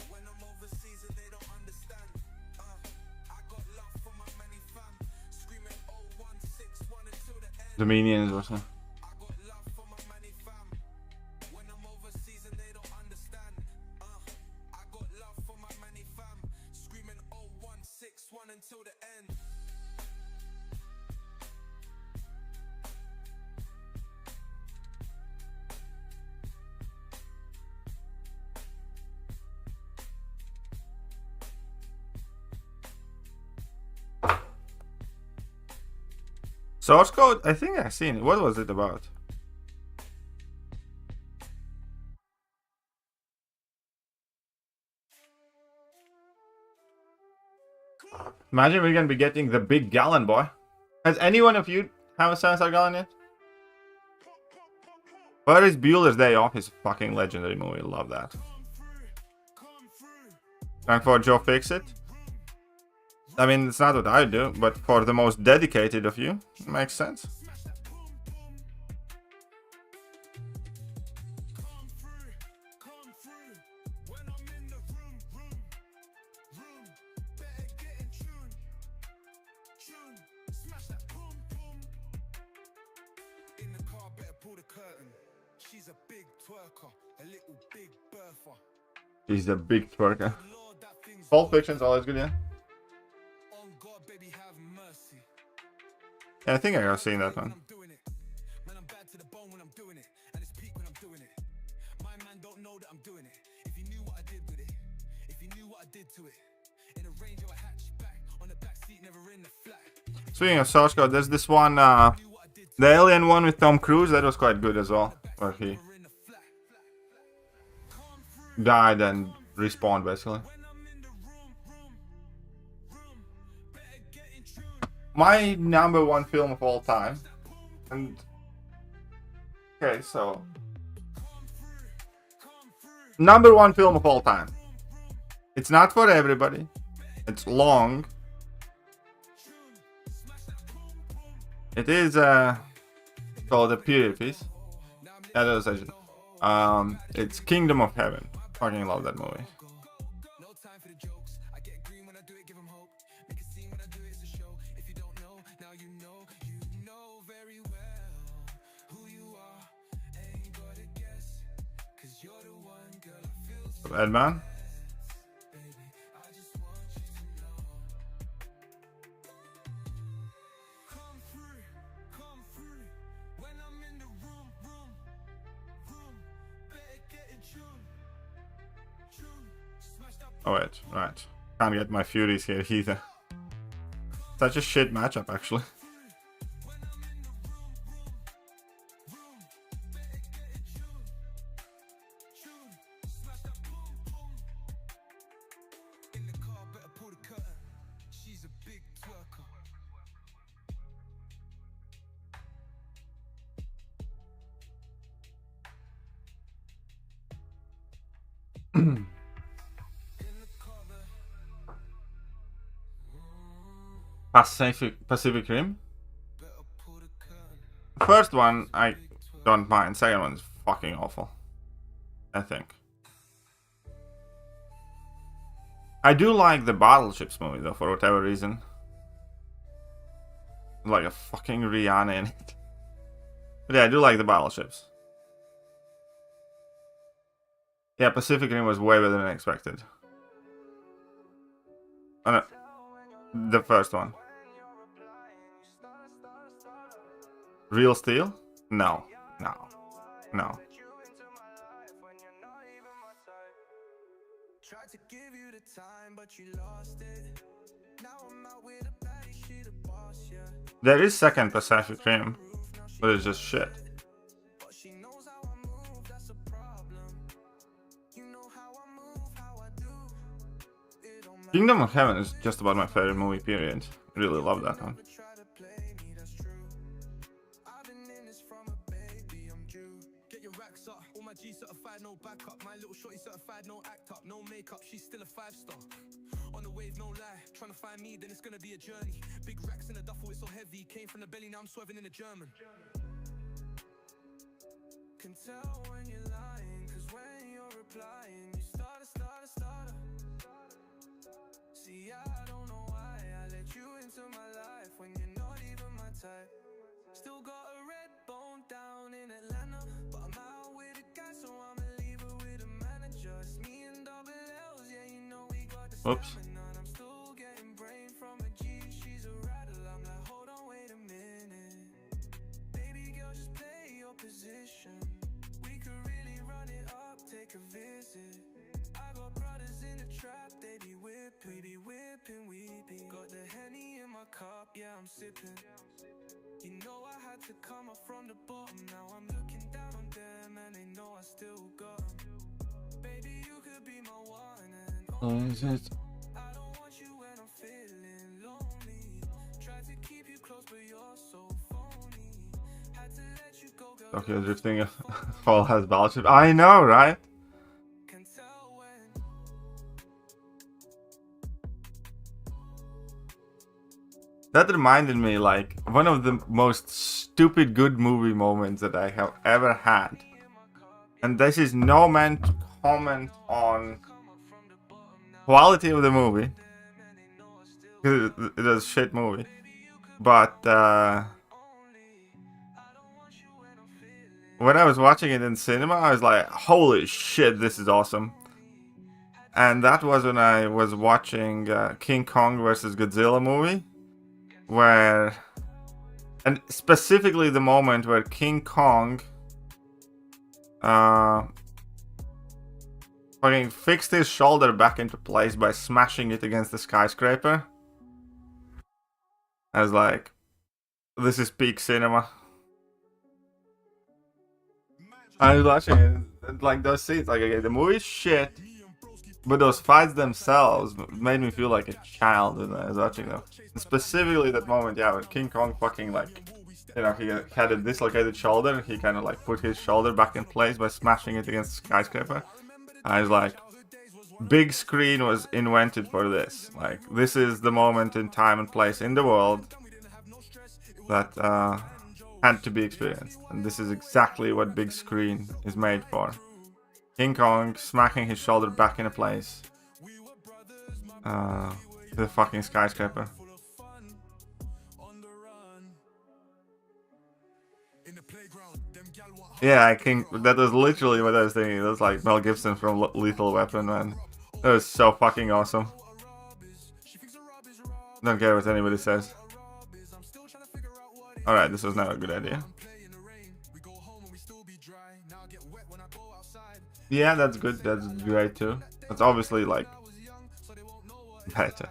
When I'm overseas and they don't understand. I got love for my manny fam. Screaming The minions or something. Until the end. Source code? I think I've seen it. What was it about? Imagine we're gonna be getting the big gallon, boy. Has any one of you have a 7-star gallon yet? Where is Bueller's Day Off? Is a fucking legendary movie. Love that. Time for Joe Fix It. I mean, it's not what I do, but for the most dedicated of you, it makes sense. She's a big twerker, a little big birther. He's a big twerker. Pulp Fiction's always good, yeah? On God, baby, have mercy. Yeah, I think I have seen that one. I'm doing it. Man, I'm bad to the bone when I'm doing it. And it's peak when I'm doing it. My man don't know that I'm doing it. If you knew what I did with it. If you knew what I did to it. In a Range or a hatchback. On the back seat, never in the flat. Speaking of source code, there's this one, the Alien one with Tom Cruise. That was quite good as well. Where he died and respawned, basically. My #1 film of all time. And okay, so #1 film of all time. It's not for everybody. It's long. It is called a period piece. Yeah, that was actually. It's Kingdom of Heaven. Fucking love that movie. No time for the jokes. I get green when I do it, give them hope. Make a scene when I do it, it's a show. If you don't know, now you know very well who you are. Ain't gotta guess, 'cause you're the one, girl, I feel so Edman. baby. I just want you to know. Come free, when I'm in the room. Better get in tune. Smash that. Oh wait, right. Can't get my Furies here either. Such a shit matchup, actually. In the car, better pull the curtain. She's a big twerker. Pacific Rim. Better pull the curtain. First one, I don't mind. Second one is fucking awful. I think. I do like the Battleships movie, though, for whatever reason. Like a fucking Rihanna in it. But yeah, I do like the Battleships. Yeah, Pacific Rim was way better than expected. Oh, no. The first one. Real Steel? No. Tried to give you the time, but you lost it. Now I'm out with a baddie, she the boss, yeah. There is second Pacific Rim, but it's just shit. But she knows how I move, that's a problem. You know how I move, how I do. It don't matter. Kingdom of Heaven is just about my favorite movie, period. Really love that one. Try to play me, that's true. I've been in this from a baby, I'm due. Get your racks up, all my G certified, no backup. My little shorty certified, no act up, no makeup. She's still a 5-star. On the wave, no lie. Trying to find me, then it's gonna be a journey. Big racks in the duffel, it's so heavy. Came from the belly, now I'm swerving in the German. Can tell when you're lying, 'cause when you're replying, you start. See, I don't know why I let you into my life when you're not even my type. Still got a Oops. Got the Henny in my cup, yeah, I'm sipping. You know I had to come up from the bottom. Now I'm looking down on them and they know I still got 'em. Baby, you could be my one and only. I don't want you when I'm feeling lonely. Try to keep you close, but you're so phony. Had to let you go, girl. Okay, drifting. Fall has battleship. I know, right? Can tell when. That reminded me, like, one of the most stupid good movie moments that I have ever had. And this is no meant to comment on quality of the movie. It is a shit movie. But, when I was watching it in cinema, I was like, holy shit, this is awesome. And that was when I was watching King Kong vs. Godzilla movie. Where, and specifically the moment where King Kong fucking fixed his shoulder back into place by smashing it against the skyscraper. I was like, this is peak cinema. I was watching it, like those scenes, like, okay, the movie's shit, but those fights themselves made me feel like a child when I was watching them. And specifically that moment, yeah, when King Kong fucking, like, you know, he had a dislocated shoulder, he kind of like put his shoulder back in place by smashing it against the skyscraper. I was like, big screen was invented for this. Like, this is the moment in time and place in the world that had to be experienced. And this is exactly what big screen is made for. King Kong smacking his shoulder back into place. To the fucking skyscraper. Yeah, I think that was literally what I was thinking. It was like Mel Gibson from Lethal Weapon, man. That was so fucking awesome. Don't care what anybody says. Alright, this was not a good idea. Yeah, that's good. That's great too. That's obviously like better.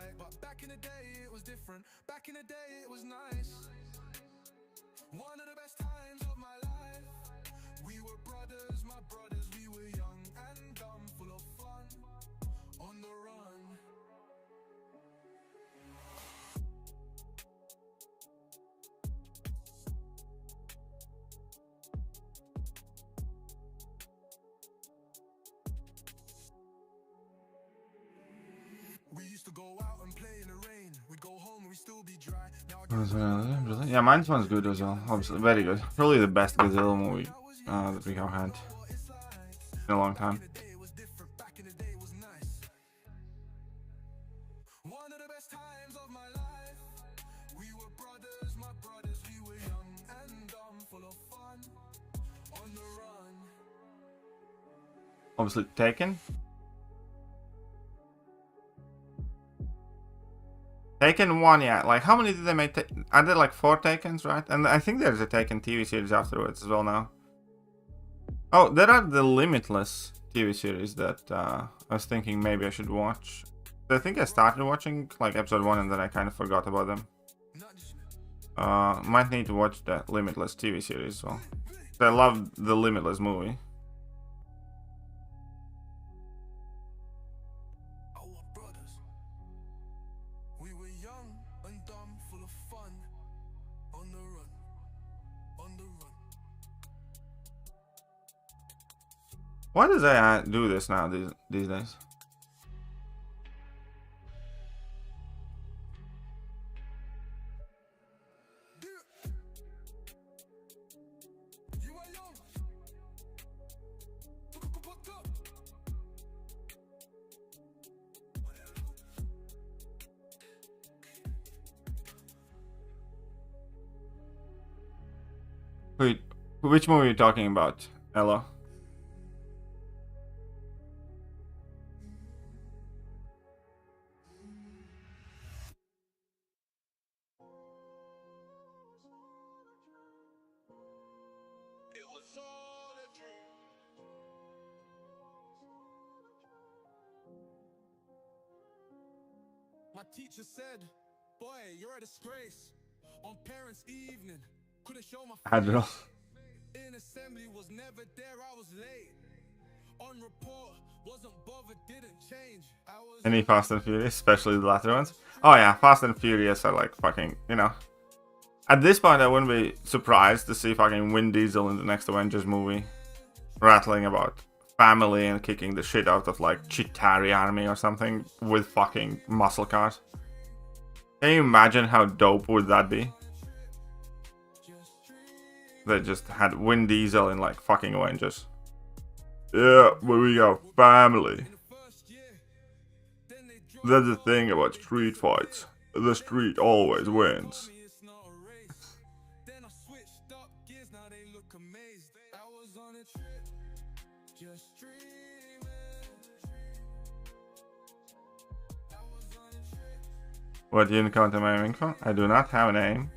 Yeah, mine one's good as well. Obviously, very good. Probably the best Godzilla movie that we have had in a long time. Obviously, Taken. Taken 1, yeah. Like, how many did they make? Are there like 4 Takens, right? And I think there's a Taken TV series afterwards as well now. Oh, there are the Limitless TV series that I was thinking maybe I should watch. I think I started watching like episode 1 and then I kind of forgot about them. Might need to watch the Limitless TV series as well. I love the Limitless movie. Why does I do this now these days? Wait, which movie are you talking about, Ella? My teacher said, boy, you're a disgrace. On parents' evening, couldn't show my Admiral. in assembly, was never there, I was late. On report, wasn't bothered, didn't change. I was Any Fast and Furious, especially the latter ones. Oh yeah, Fast and Furious are like fucking, you know. At this point, I wouldn't be surprised to see fucking Vin Diesel in the next Avengers movie, rattling about family and kicking the shit out of like Chitauri army or something with fucking muscle cars. Can you imagine how dope would that be? They just had Vin Diesel in like fucking Avengers. Yeah, where we go, family. That's the thing about street fights. The street always wins. Then I switched up gears, now they look amazed. I was on a trip, just dreaming. I was on a trip. What unicorn am I aiming for? I do not have an aim.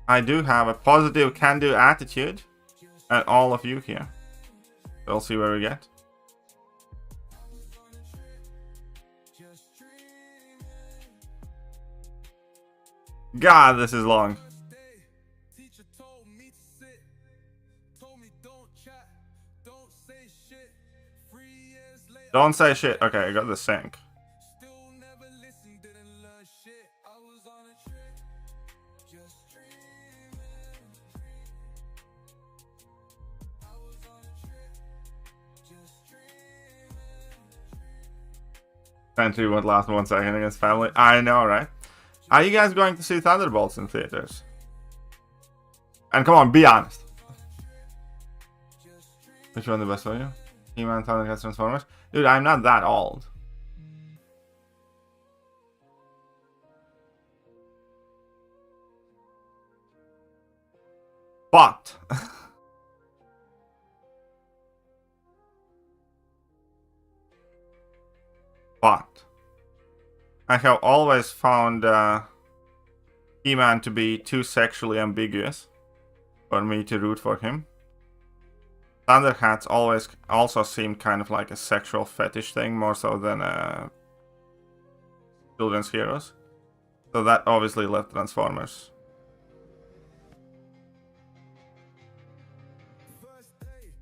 I do have a positive can-do attitude. And all of you here. We'll see where we get. God, this is long. Teacher told me to sit, told me don't chat, don't say shit. 3 years later, Don't say shit. Okay, I got the sync. still never listened, didn't learn shit. I was on a trip, just dreaming. I was on a trip, just dreaming. Sentry won't last 1 second against family. I know, right? Are you guys going to see Thunderbolts in theaters? And come on, be honest. Which one the best for you? He-Man, Thundercats, Transformers? Dude, I'm not that old. But I have always found He-Man to be too sexually ambiguous for me to root for him. Thundercats always also seemed kind of like a sexual fetish thing, more so than children's heroes. So that obviously left Transformers. First day,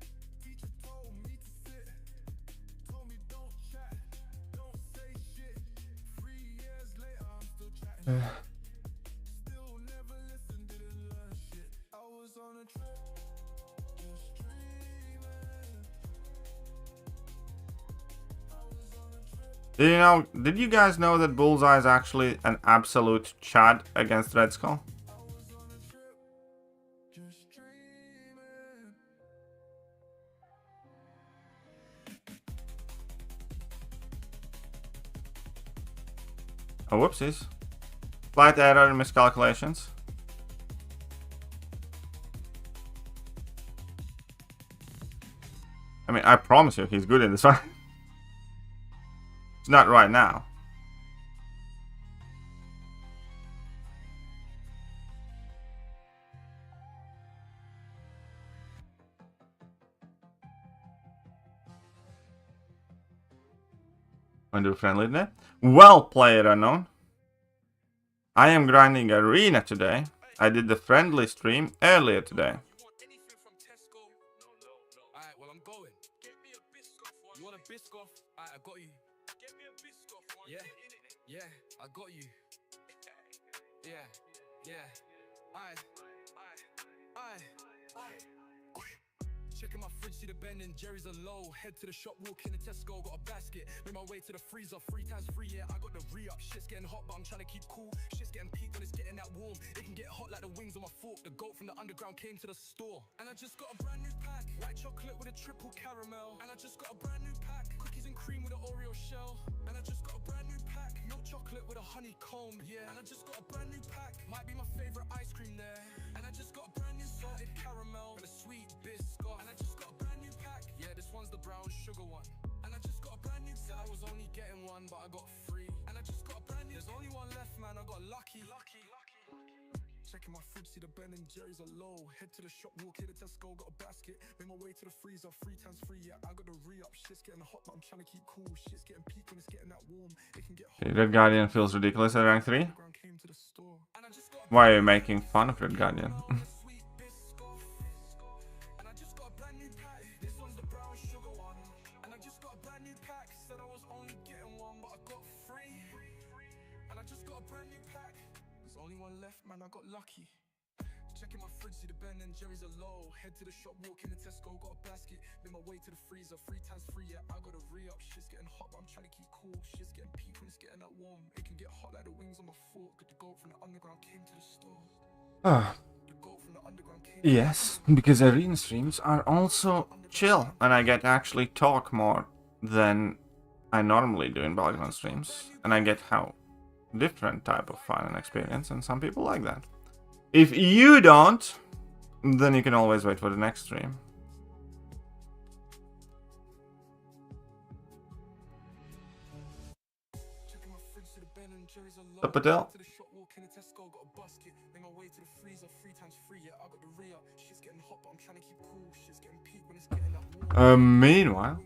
teacher told me to sit, told me don't chat, don't say shit. 3 years later, I'm still chatting. Still never listened, didn't learn shit. I was on a trip, just dreaming. I was on a trip, Did you guys know that Bullseye is actually an absolute Chad against Red Skull? I was on a trip, just dreaming. Oh, whoopsies. Slight error and miscalculations. I mean, I promise you, he's good in this one. It's not right now. Want to do friendly today? Well, player unknown. I am grinding arena today. I did the friendly stream earlier today. Anything from Tesco? No. Alright, well, I'm going. Get me a Biscoff one. You want a Biscoff? Alright, I got you. Get me a Biscoff one. Yeah, I got you. Yeah. Alright. Checking my fridge, see the Ben and Jerry's are low. Head to the shop, walk in the Tesco, got a basket. Made my way to the freezer, 3 times 3, yeah, I got the re-up. Shit's getting hot, but I'm trying to keep cool. Shit's getting peaked when it's getting that warm. It can get hot like the wings on my fork. The goat from the underground came to the store. And I just got a brand new pack. White chocolate with a triple caramel. And I just got a brand new pack. Cookies and cream with an Oreo shell. And I just got a brand new pack. Milk chocolate with a honeycomb, yeah. And I just got a brand new pack. Might be my favorite ice cream there. And I just got a brand new salted caramel. And a sweet biscuit. And I just got a brand new pack. Yeah, this one's the brown sugar one. And I just got a brand new. Said I was only getting one, but I got 3. And I just got a brand new. There's only one left, man. I got lucky. Checking Checking my fridge, see the Ben and Jerry's are low. Head to the shop, walk here to Tesco, got a basket. Make my way to the freezer, 3 times 3, yeah, I got the re-up. Shit's getting hot, but I'm trying to keep cool. Shit's getting peak when it's getting that warm. It can get hot. Red Guardian feels ridiculous at rank 3. Why are you making fun of Red Guardian? Man, I got lucky. Checking my fridge, see the Ben and Jerry's are low. Head to the shop, walk in the Tesco, got a basket. Make my way to the freezer, 3 times 3, yeah, I got a re-up. Shit's getting hot, but I'm trying to keep cool. Shit's getting peak when it's getting that warm. It can get hot like the wings on my fork. The goat from the underground came to the store. The goat from the underground came. Yes, because arena streams are also chill, and I get to actually talk more than I normally do in battleground streams, and I get how different type of fun and experience, and some people like that. If you don't, then you can always wait for the next stream. Patel. Meanwhile,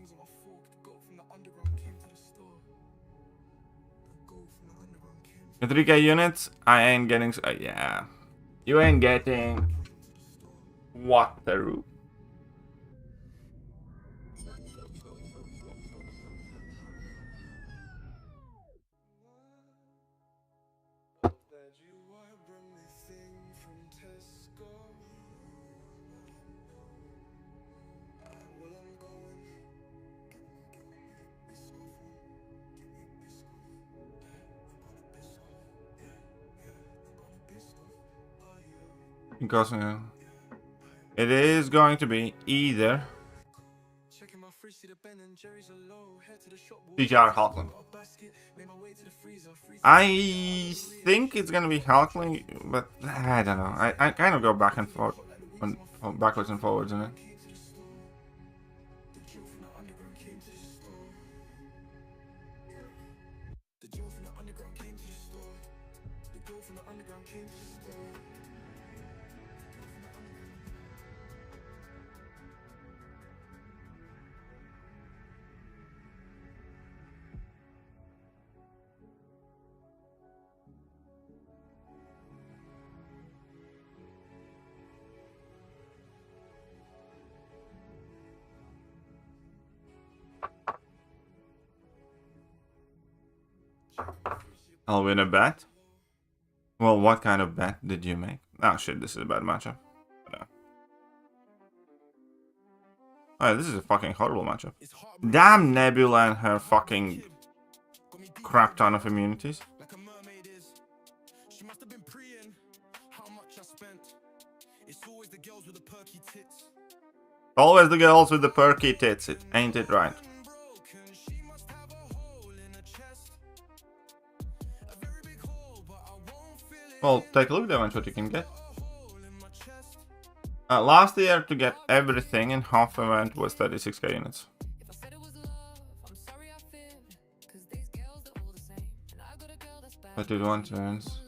with 3k units, I ain't getting. Yeah, you ain't getting what the root. Because it is going to be either CGR Hulkling. I think it's gonna be Hulkling, but I don't know. I kind of go back and forth, backwards and forwards in it. I'll win a bet. Well, what kind of bet did you make? Oh shit, this is a bad matchup. Oh, this is a fucking horrible matchup. Damn Nebula and her fucking crap ton of immunities. Always the girls with the perky tits, ain't it right? Well, take a look there and what you can get. Last year to get everything in half event was 36k units. But did 1 turns.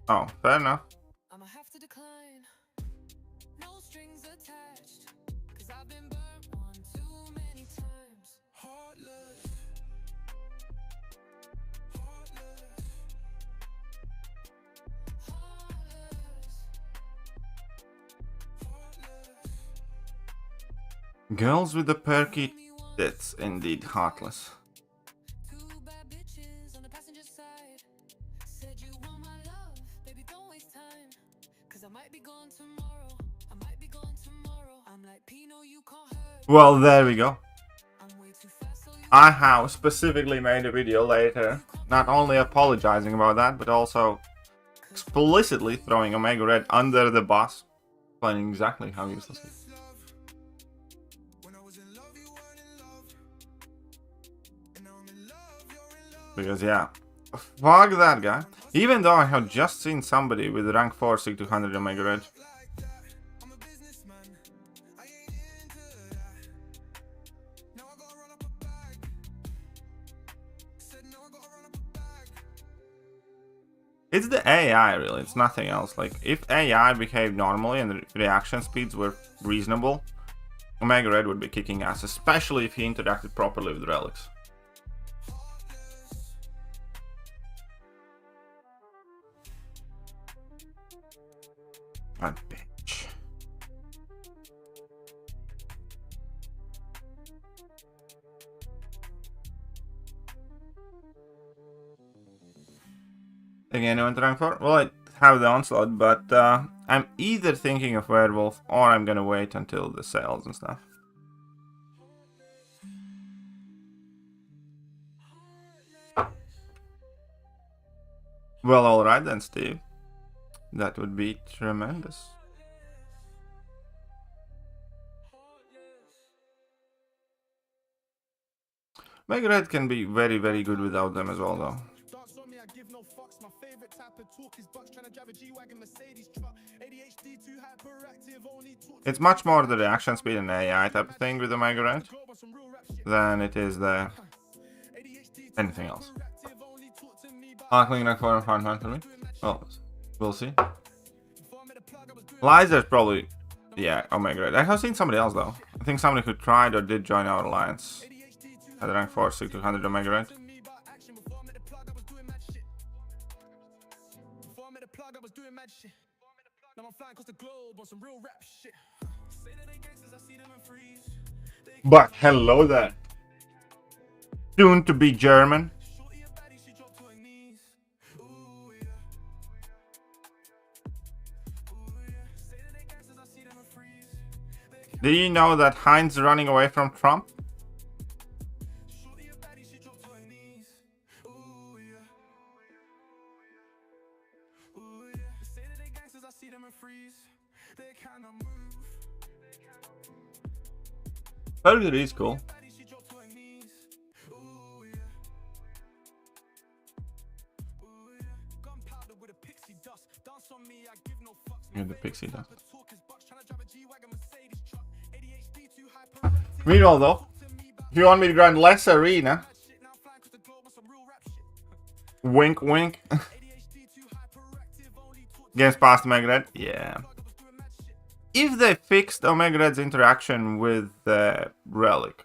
Oh, fair enough. Girls with the perky tits, indeed heartless. Well, there we go. I have specifically made a video later, not only apologizing about that, but also explicitly throwing Omega Red under the bus, explaining exactly how useless it is. Because yeah, fuck that guy. Even though I have just seen somebody with rank 4 Sig 200 Omega Red. It's the AI, really. It's nothing else. Like, if AI behaved normally and the reaction speeds were reasonable, Omega Red would be kicking ass, especially if he interacted properly with relics. What bitch. Think anyone to rank for? Well, I have the onslaught, but I'm either thinking of werewolf or I'm gonna wait until the sales and stuff. Well, alright then, Steve. That would be tremendous. Mega Red can be very, very good without them as well, though. It's much more the reaction speed and AI type of thing with the Mega Red than it is the anything else. Arcling like 4 and 5 for me. Well, we'll see. Liza's probably, yeah, Omega Red. I have seen somebody else though. I think somebody who tried or did join our alliance at rank 4, 600 Omega Red. But hello there. Soon to be German. Did you know that Heinz running away from Trump? Thekiryu is cool. Yeah, the pixie dust. Meanwhile though, if you want me to grind less arena, wink wink. Games past Omega Red? Yeah. If they fixed Omega Red's interaction with the relic,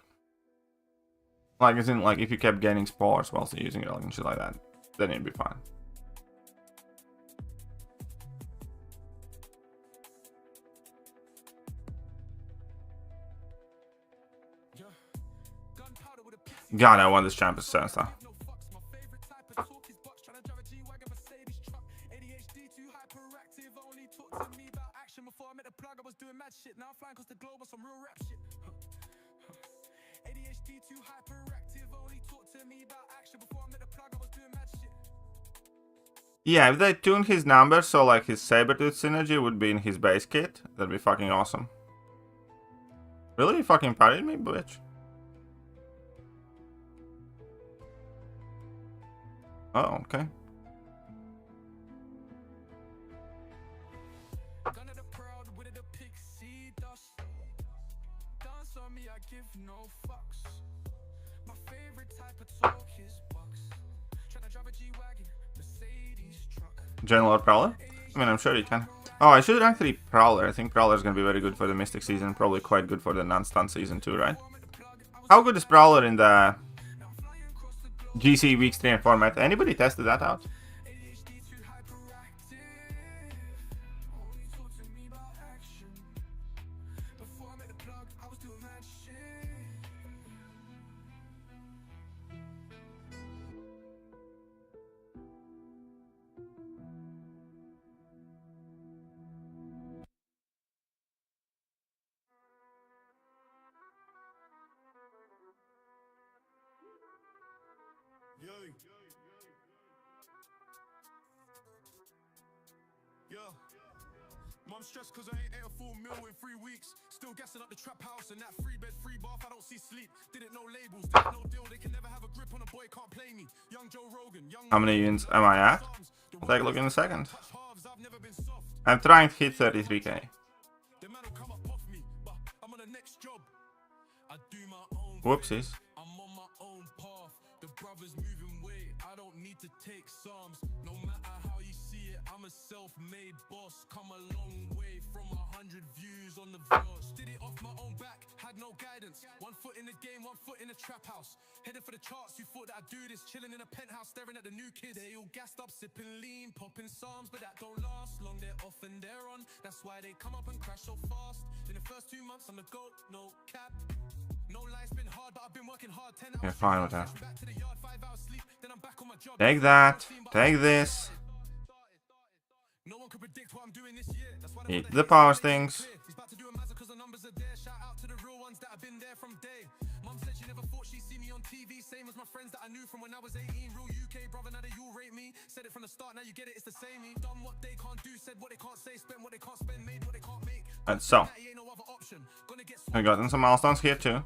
like as in like if you kept getting spores whilst using relic and shit like that, then it'd be fine. God, I want this champ as star. Yeah, if they tuned his numbers so like his Sabertooth synergy would be in his base kit, that'd be fucking awesome. Really? You fucking parried me, bitch? Oh, okay. General Prowler? I mean, I'm sure you can. Oh, I should rank 3 Prowler. I think Prowler is going to be very good for the Mystic season. Probably quite good for the non-stun season too, right? How good is Prowler in the GC Week 3 and format? Anybody tested that out? I'm stressed cause I ain't ate a full meal in 3 weeks. Still gassing up the trap house and that 3-bed, 3-bath, I don't see sleep. Didn't know labels, didn't know deal, they can never have a grip on a boy, can't play me. Young Joe Rogan, young. How many units am I at? I'll take a look in a second. I'm trying to hit 33k. Whoopsies. I'm on my own path. The brothers moving weight. I don't need to take psalms. No matter how you self-made boss, come a long way from 100 views on the vlogs. Did it off my own back, had no guidance. 1 foot in the game, 1 foot in the trap house. Headed for the charts, you thought that I'd do this. Chilling in a penthouse, staring at the new kids. They all gassed up, sipping lean, popping psalms, but that don't last long. They're off and they're on. That's why they come up and crash so fast. In the first 2 months, I'm the GOAT, no cap. No life's been hard, but I've been working hard. 10 hours. Yeah, fine with that. Back to the yard, 5 hours sleep, then I'm back on my job. Take that. Take this. No one can predict what I'm doing this year. That's why Eat the power stings. he's about to do a massacre because the numbers are there. Shout out to the real ones that have been there from day. Mum said she never thought she'd see me on TV. Same as my friends that I knew from when I was 18. Real UK brother, now that you'll rate me. Said it from the start, now you get it, it's the same. Done what they can't do, said what they can't say, spent what they can't spend, made what they can't make. And so, Ain't no other option. Gonna get we got some milestones here too.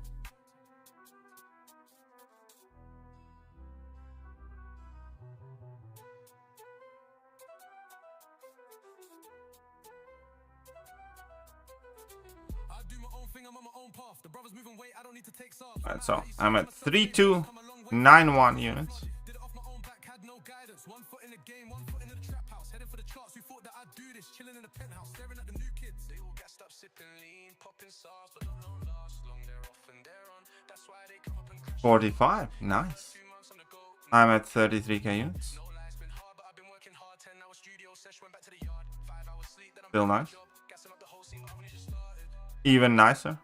I do my own thing, I'm on my own path. The brothers moving weight, I don't need to take sauce. Alright, so I'm at 3291 units. Did it off my own back, had no guidance. 1 foot in the game, 1 foot in the trap house. Headed for the charts, we thought that I'd do this. Chilling in the penthouse, staring at the new kids. They all gassed up, sipping lean, popping sauce, but don't last long. They're off and they're on. That's why they come up and crash. 45, nice. 2 months on the go. I'm at 33k units. No life's been hard, but I've been working hard. 10-hour studio session, went back to the yard. 5 hours sleep, then I'm Still back on nice. the job. Gassing up the whole scene, but I've only just started. Even nicer.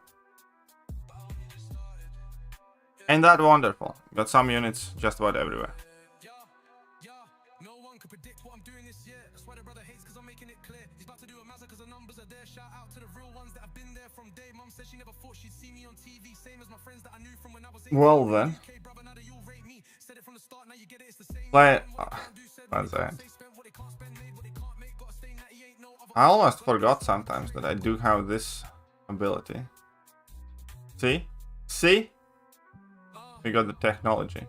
Ain't that wonderful? Got some units just about everywhere. No one can predict what I'm doing this year. That's why the brother hates, because I'm making it clear. He's about to do a massacre because the numbers are there. Shout out to the real ones that have been there from day. Mum said she never thought she'd see me on TV. Same as my friends that I knew from when I was 18. Well then, UK brother, now that you'll rate me. Said it from the start, now you get it, it's the same. play it. One second. I almost forgot sometimes that I do have this ability. See? See? We got the technology.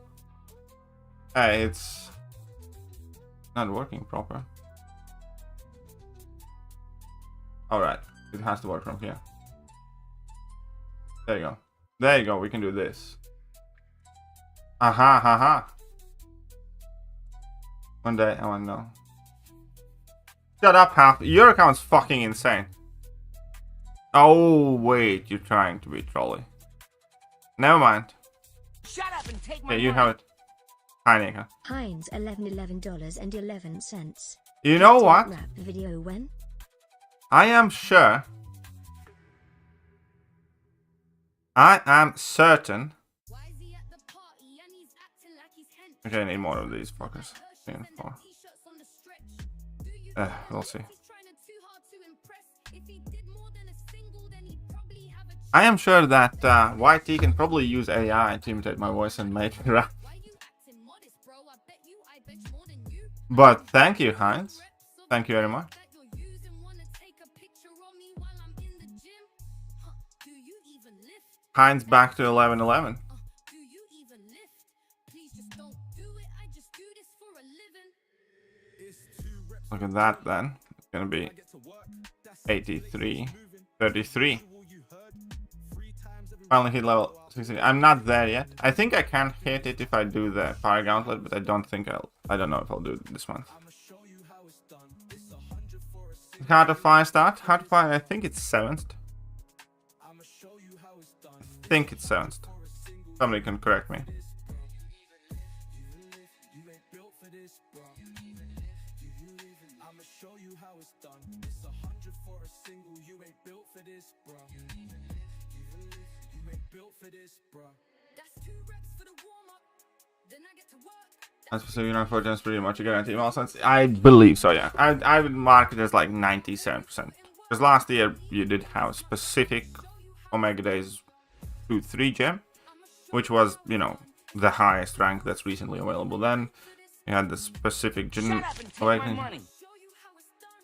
Hey, it's not working proper. Alright, it has to work from here. There you go. There you go, we can do this. Aha, haha. One day, I wanna know. Shut up, Hap. Your account's fucking insane. Oh, wait, you're trying to be trolly. Never mind. Shut up and take my Yeah, you money. have it. Hi, Nika. Heinz $11.11. You know what? Rap video when? I am sure. I am certain. Why is he at the party and he's acting like he's hench? Okay, I need more of these fuckers. 3 and 4. T-shirts on the stretch. Do you We'll see. he's trying too hard to impress? If he did more than a single, then he'd probably have a I am sure that YT can probably use AI to imitate my voice and make it rap. Why you acting modest, bro? I bet more than you. But thank you, Heinz. Thank you very much. That you're using, wanna take a picture of me while I'm in the gym? Huh, do you even lift? Heinz back to 1111. Do you even lift? Please just don't do it. I just do this for a living. Look at that then. It's gonna be 83. 33. Finally hit level 60. I'm not there yet. I think I can hit it if I do the fire gauntlet, but I don't think I don't know if I'll do it this month. How to fire start? How to fire? I think it's 7th. I think it's 7th. Somebody can correct me. That's 2 reps for the warm up. Then I get to work. That's specific enough for just pretty much a guarantee. I believe so, yeah. I would mark it as like 97%. Because last year you did have specific Omega Days 2-3 gem, which was, you know, the highest rank that's recently available. Then you had the specific Gen Shut up and take my Awakening. money.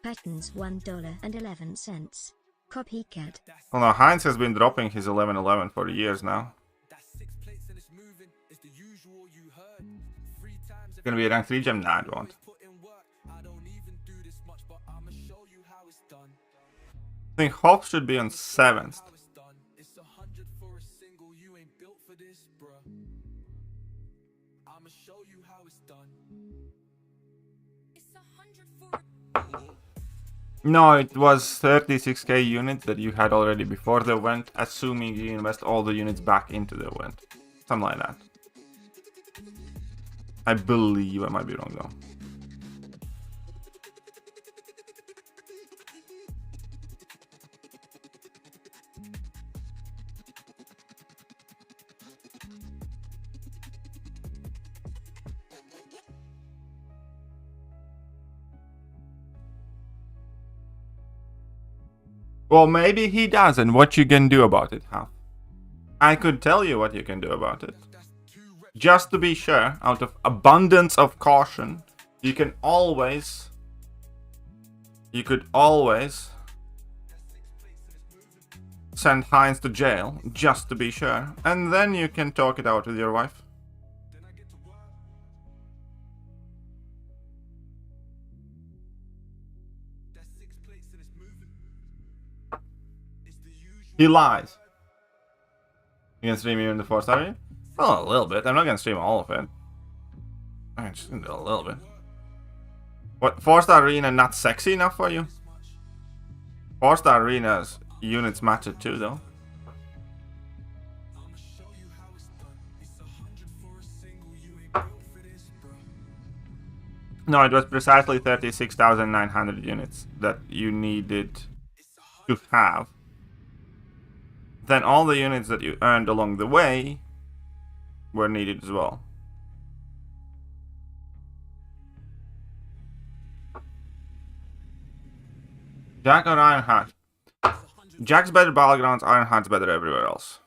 Patents $1.11. Copycat. Well, no, Heinz has been dropping his 1111 for years now. It's gonna be a rank 3 gem? Nah, it won't. I think Hope should be on 7th. No, it was 36k units that you had already before the event, assuming you invest all the units back into the event. Something like that. I believe, I might be wrong though. Well, maybe he does, and what you can do about it, huh? I could tell you what you can do about it. Just to be sure, out of abundance of caution, you could always send Heinz to jail, just to be sure, and then you can talk it out with your wife. He lies. You can stream even in the 4-star arena? Well, a little bit. I'm not gonna stream all of it. I'm just gonna do a little bit. What, 4-star arena not sexy enough for you? 4-star arena's units matter too, though. No, it was precisely 36,900 units that you needed to have. Then all the units that you earned along the way were needed as well. Jack or Ironheart? Jack's better battlegrounds, Ironheart's better everywhere else.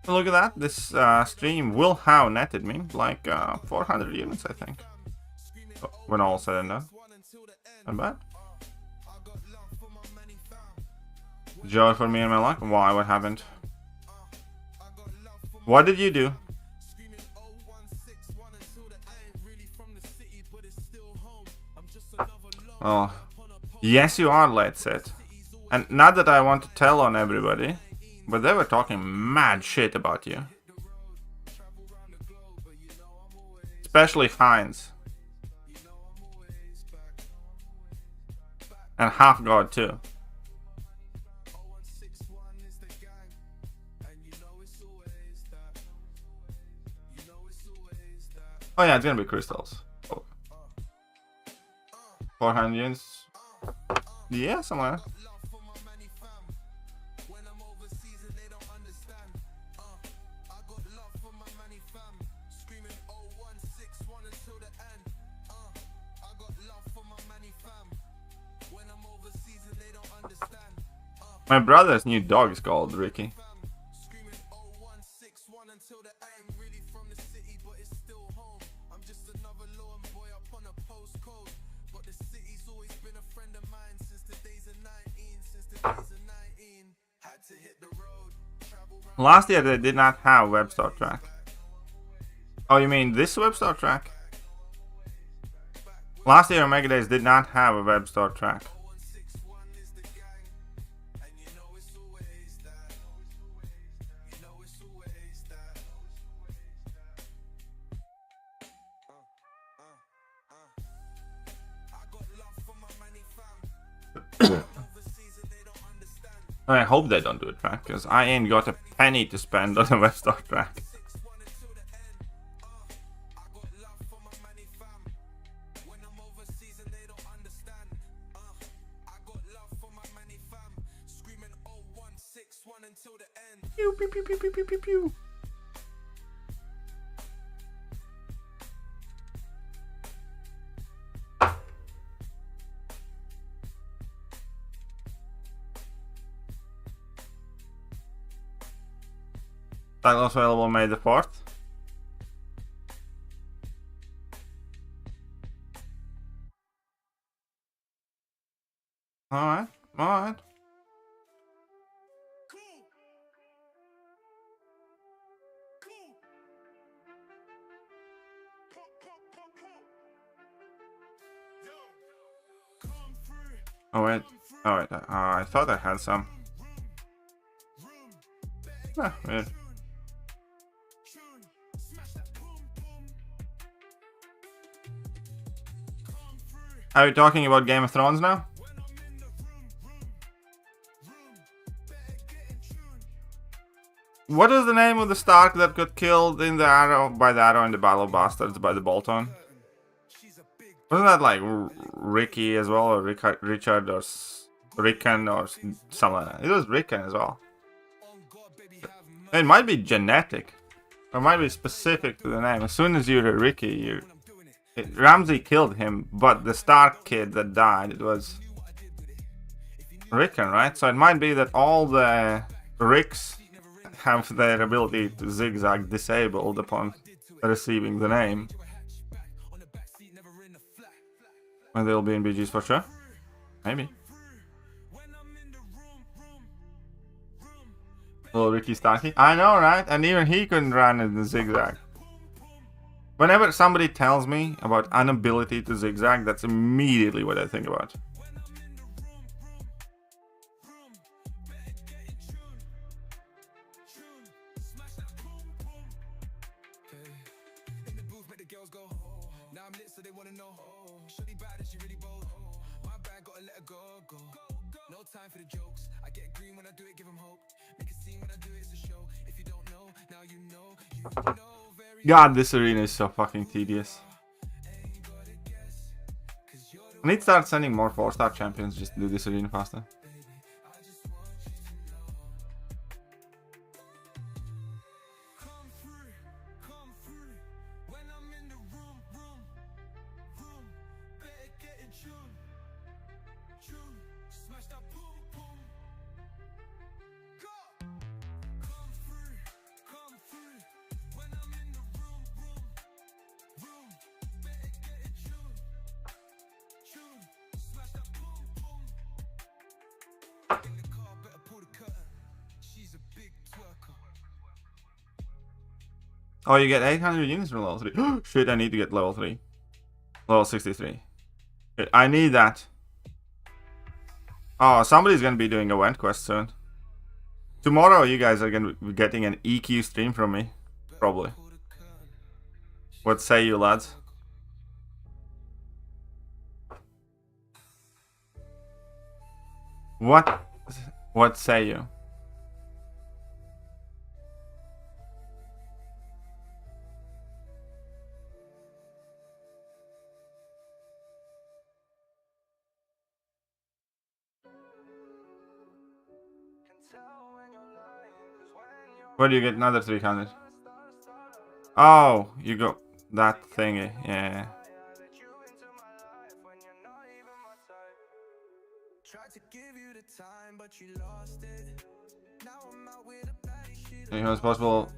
Look at that, this stream will have netted me like 400 units, I think. When all said and done. Not bad. Joy for me and my luck? Why? What happened? What did you do? Oh. Yes, you are, let's it. And not that I want to tell on everybody, but they were talking mad shit about you. Especially Heinz. And Half God too. Oh yeah, it's gonna be crystals. Oh. 400 units. Yeah, something like that. My brother's new dog is called Ricky. Last year they did not have WebStar track. Oh, you mean this WebStar track? Last year Omega Days did not have a WebStar track. I hope they don't do a track, because I ain't got a penny to spend on a WebStar track. Pew, pew, pew, pew, pew, pew, pew, pew. Titles available May the 4th. Alright, alright. Oh wait. Oh wait. I thought I had some. Ah, weird. Are we talking about Game of Thrones now? What is the name of the Stark that got killed in the arrow by the arrow in the Battle of Bastards by the bolt-on? Wasn't that like Ricky as well, or Richard, or Rickon, or something like that? It was Rickon as well. It might be genetic, or might be specific to the name. As soon as you're a Ricky, Ramsay killed him, but the Stark kid that died, it was Rickon, right? So it might be that all the Ricks have their ability to zigzag disabled upon receiving the name. And they'll be in BGs for sure. Maybe. Little Ricky Starkey. I know, right? And even he couldn't run in the zigzag. Whenever somebody tells me about inability to zigzag, that's immediately what I think about. God, this arena is so fucking tedious. I need to start sending more 4-star champions just to do this arena faster. Oh, you get 800 units from level 3. Shit, I need to get level 3. Level 63. I need that. Oh, somebody's gonna be doing a event quest soon. Tomorrow, you guys are gonna be getting an EQ stream from me. Probably. What say you, lads? What say you? Where do you get another 300? Oh, you got that thingy, yeah. It was possible.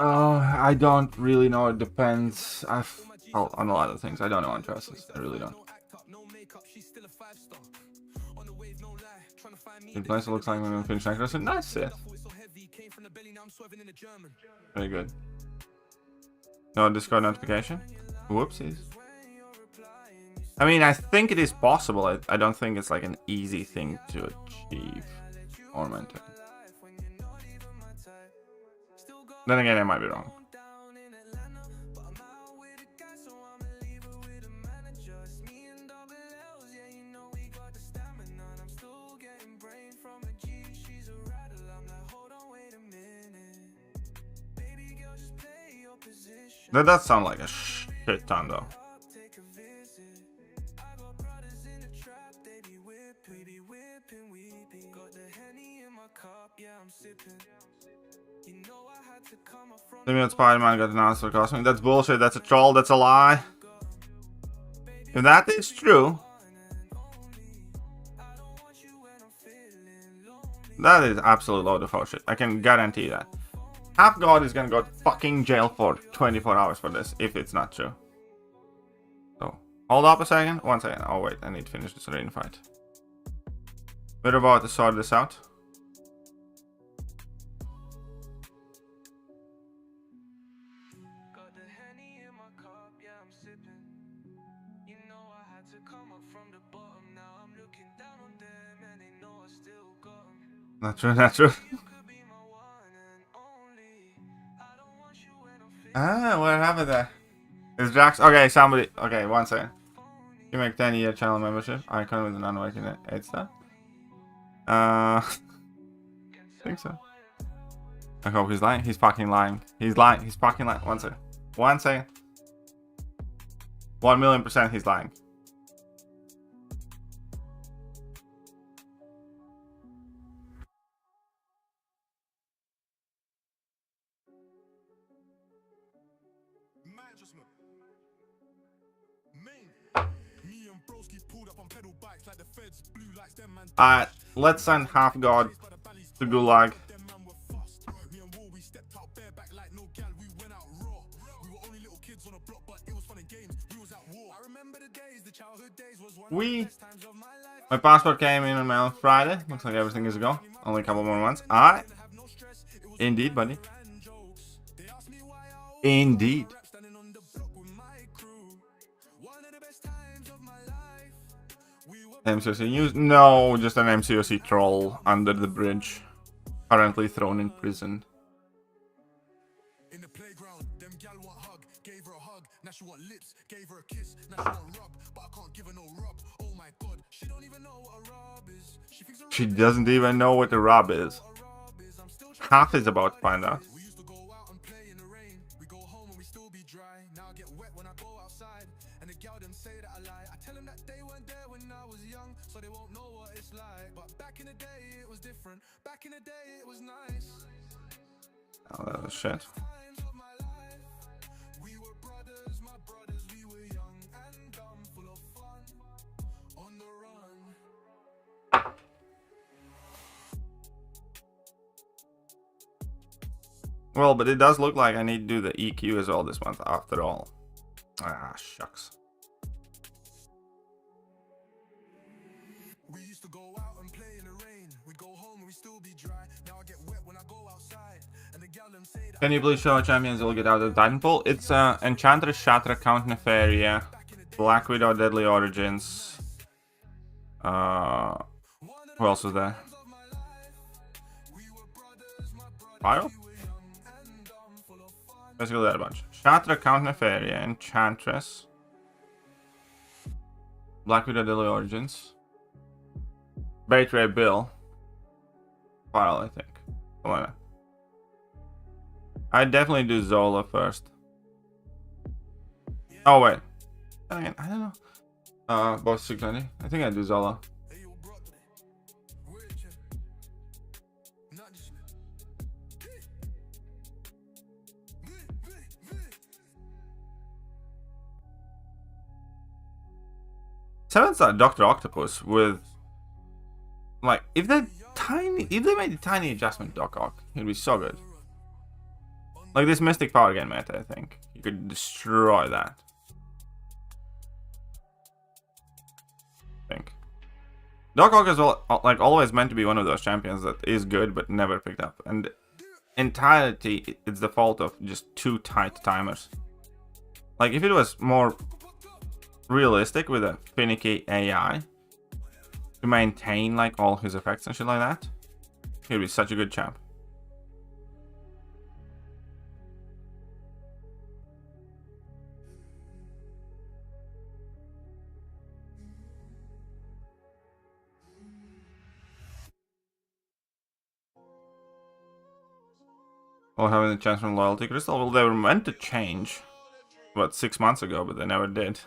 I don't really know. It depends. On a lot of things. I don't know on dresses. I really don't. Good place. It looks like we're gonna finish next dress. Nice, Sith. Very good. No Discord notification. Whoopsies. I mean, I think it is possible. I don't think it's like an easy thing to achieve or maintain. Then again, I might be wrong. That does sound like a shit ton though. Maybe Spider-Man got announced for costing. That's bullshit. That's a troll. That's a lie. If that is true, that is absolute load of horseshit. I can guarantee that. Half God is gonna go to fucking jail for 24 hours for this if it's not true. So Hold up a second. 1 second. Oh wait, I need to finish this arena fight. We're about to sort this out. Got the Henny in my cup, yeah, I'm sipping. You know I had to come up from the bottom. Now I'm looking down on them and they know I still got them. Not true, not true. You could be my one and only. I don't want you when I'm Ah, what happened there? Is Jax? Okay, somebody. Okay, 1 second. You make 10-year channel membership. Icon with an unweighted 8-star. I think so. I hope he's lying. He's fucking lying. He's lying. He's fucking lying. 1 second. 1 second. 1,000,000% he's lying. Alright, let's send half god to Gulag. My passport came in mail on Friday. Looks like everything is go. Only a couple more months. Alright. Indeed, buddy. Indeed. MCOC news? No, just an MCOC troll under the bridge. Currently thrown in prison. In the playground, them gal want hug, gave her a hug, now she want lips, gave her a kiss, now she want rub, but I can't give her no rub. Oh my god, she don't even know what a rub is. She thinks She doesn't even know what a rub is. Half is about to find out. we used to go out and play in the rain. We go home and we still be dry. Now I get wet when I go outside. And the gal them say that I lie. I tell them that they weren't there when I was young, so they won't know what it's like. But back in the day it was different. Back in the day it was nice. Oh, that was shit. Times of my life. We were brothers, my brothers, we were young and dumb, full of fun. On the run. Well, but it does look like I need to do the EQ as well this month after all. Ah, shucks. We used to go out and play in the rain. We go home and we still be dry. Now I get wet when I go outside. And the gal them say that Can you please show champions will get out of the Titanfall? It's Enchantress, Shatra, Count Nefaria, Black Widow, Deadly Origins. Who else was there? Pyro? Basically that bunch. Shatra, Count Nefaria, Enchantress, Black Widow, Deadly Origins, Bait Ray Bill, Pyro, I think. Something like that. I'd definitely do Zola first. Oh wait. Again, I don't know. Boss 690. I think I'd do Zola. Seven's that Dr. Octopus with, like, if they made a tiny adjustment to Doc Ock, it'd be so good. Like this Mystic Power Gain meta, I think you could destroy that. I think Doc Ock is like always meant to be one of those champions that is good but never picked up, and entirety it's the fault of just too tight timers. Like if it was more realistic with a finicky AI to maintain like all his effects and shit like that, he'd be such a good champ. Or having the chance from Loyalty Crystal. Well, they were meant to change about 6 months ago, but they never did.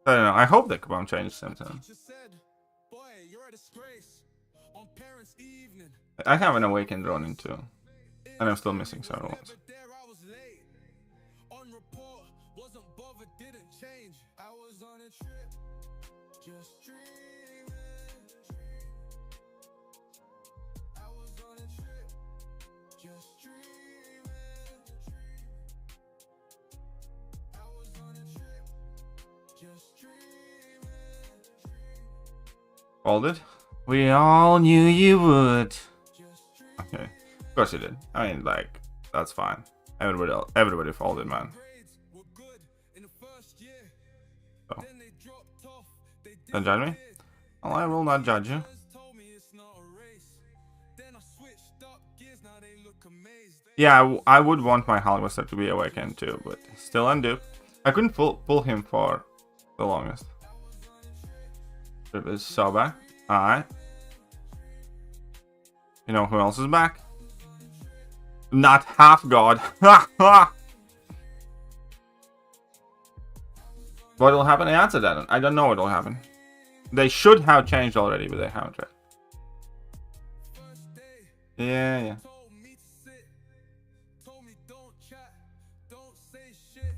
I don't know. I hope they come on change sometime. I have an Awakened Ronin too, and I'm still missing several ones. Folded? We all knew you would. Okay, of course you did. I mean, like, that's fine. Everybody folded, man. So, don't judge me? Well, I will not judge you. Yeah, I would want my Hulkbuster to be awakened too, but still undo. I couldn't pull him for the longest. It is so back. Alright. You know who else is back? Not half god. What will happen? I answered that. I don't know what will happen. They should have changed already, but they haven't yet. Yeah.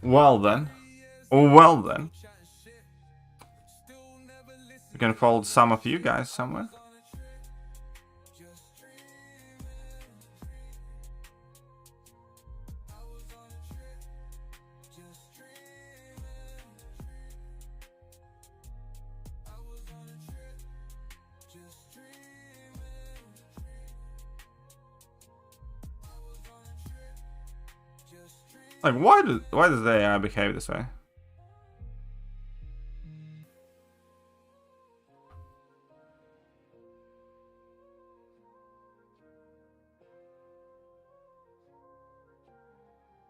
Well then. We can fold some of you guys somewhere. Like, why does the AI behave this way?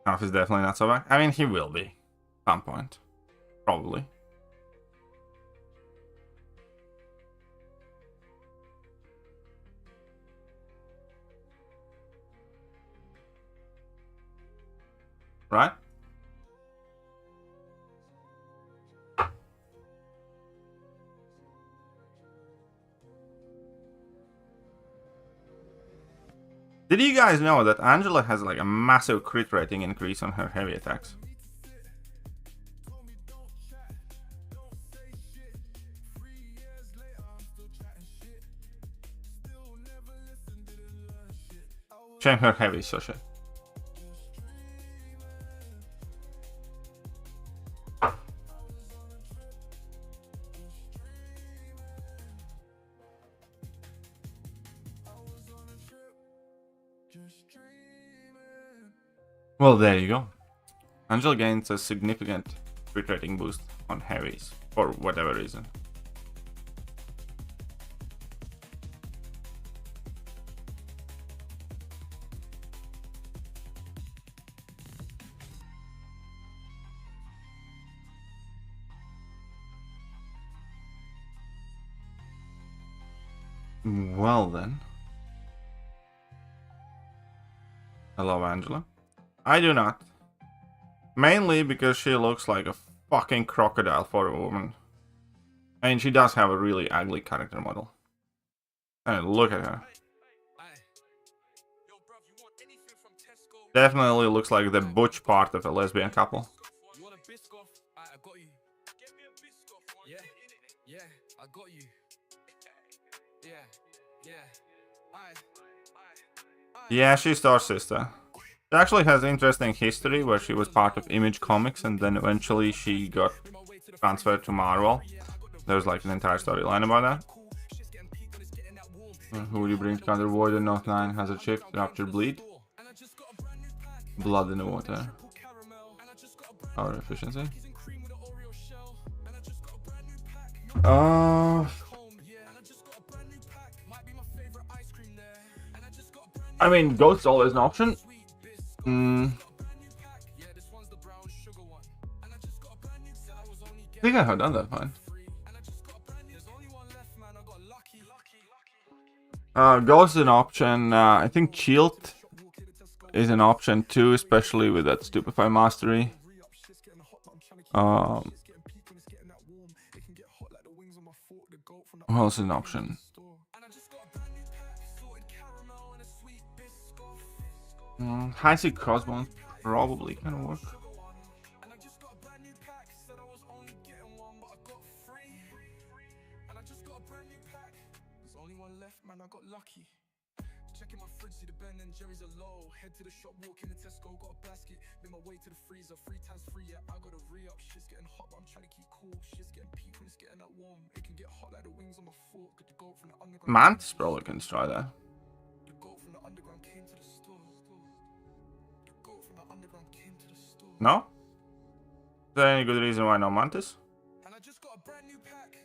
Alf is definitely not so back. I mean, he will be. At some point. Probably. Right? Did you guys know that Angela has like a massive crit rating increase on her heavy attacks? Shame her heavy is so shit. Well, there you go. Angel gains a significant crit rating boost on heavies, for whatever reason. Well then. Hello, Angela. I do not. Mainly because she looks like a fucking crocodile for a woman. I mean, she does have a really ugly character model. And look at her. Definitely looks like the butch part of a lesbian couple. Yeah, she's Star's sister. She actually has interesting history where she was part of Image Comics and then eventually she got transferred to Marvel. There's like an entire storyline about that. Who would you bring to counter Void and Note 9? Hazard Shift, Rapture Bleed. Blood in the Water. Power Efficiency. I mean, Ghost's always an option. I think I have done that fine. Ghost is an option. I think Shield is an option too, especially with that Stupefy Mastery. What else is an option? High Sea Crossbones probably can work. Checking my fridge, see the Ben and Jerry's are low. Head to the shop, walk in the Tesco, got a basket. Made my way to the freezer, 3 times free, yeah, I got a re-up. Shit's getting hot, but I'm trying to keep cool. Shit's getting peak when it's getting that warm. It can get hot like the wings on my fork. Got the goat from the underground. Mantis probably can try that. The goat from the underground came to the store. The goat from the underground came to the store. No? Is there any good reason why no Mantis? And I just got a brand new pack.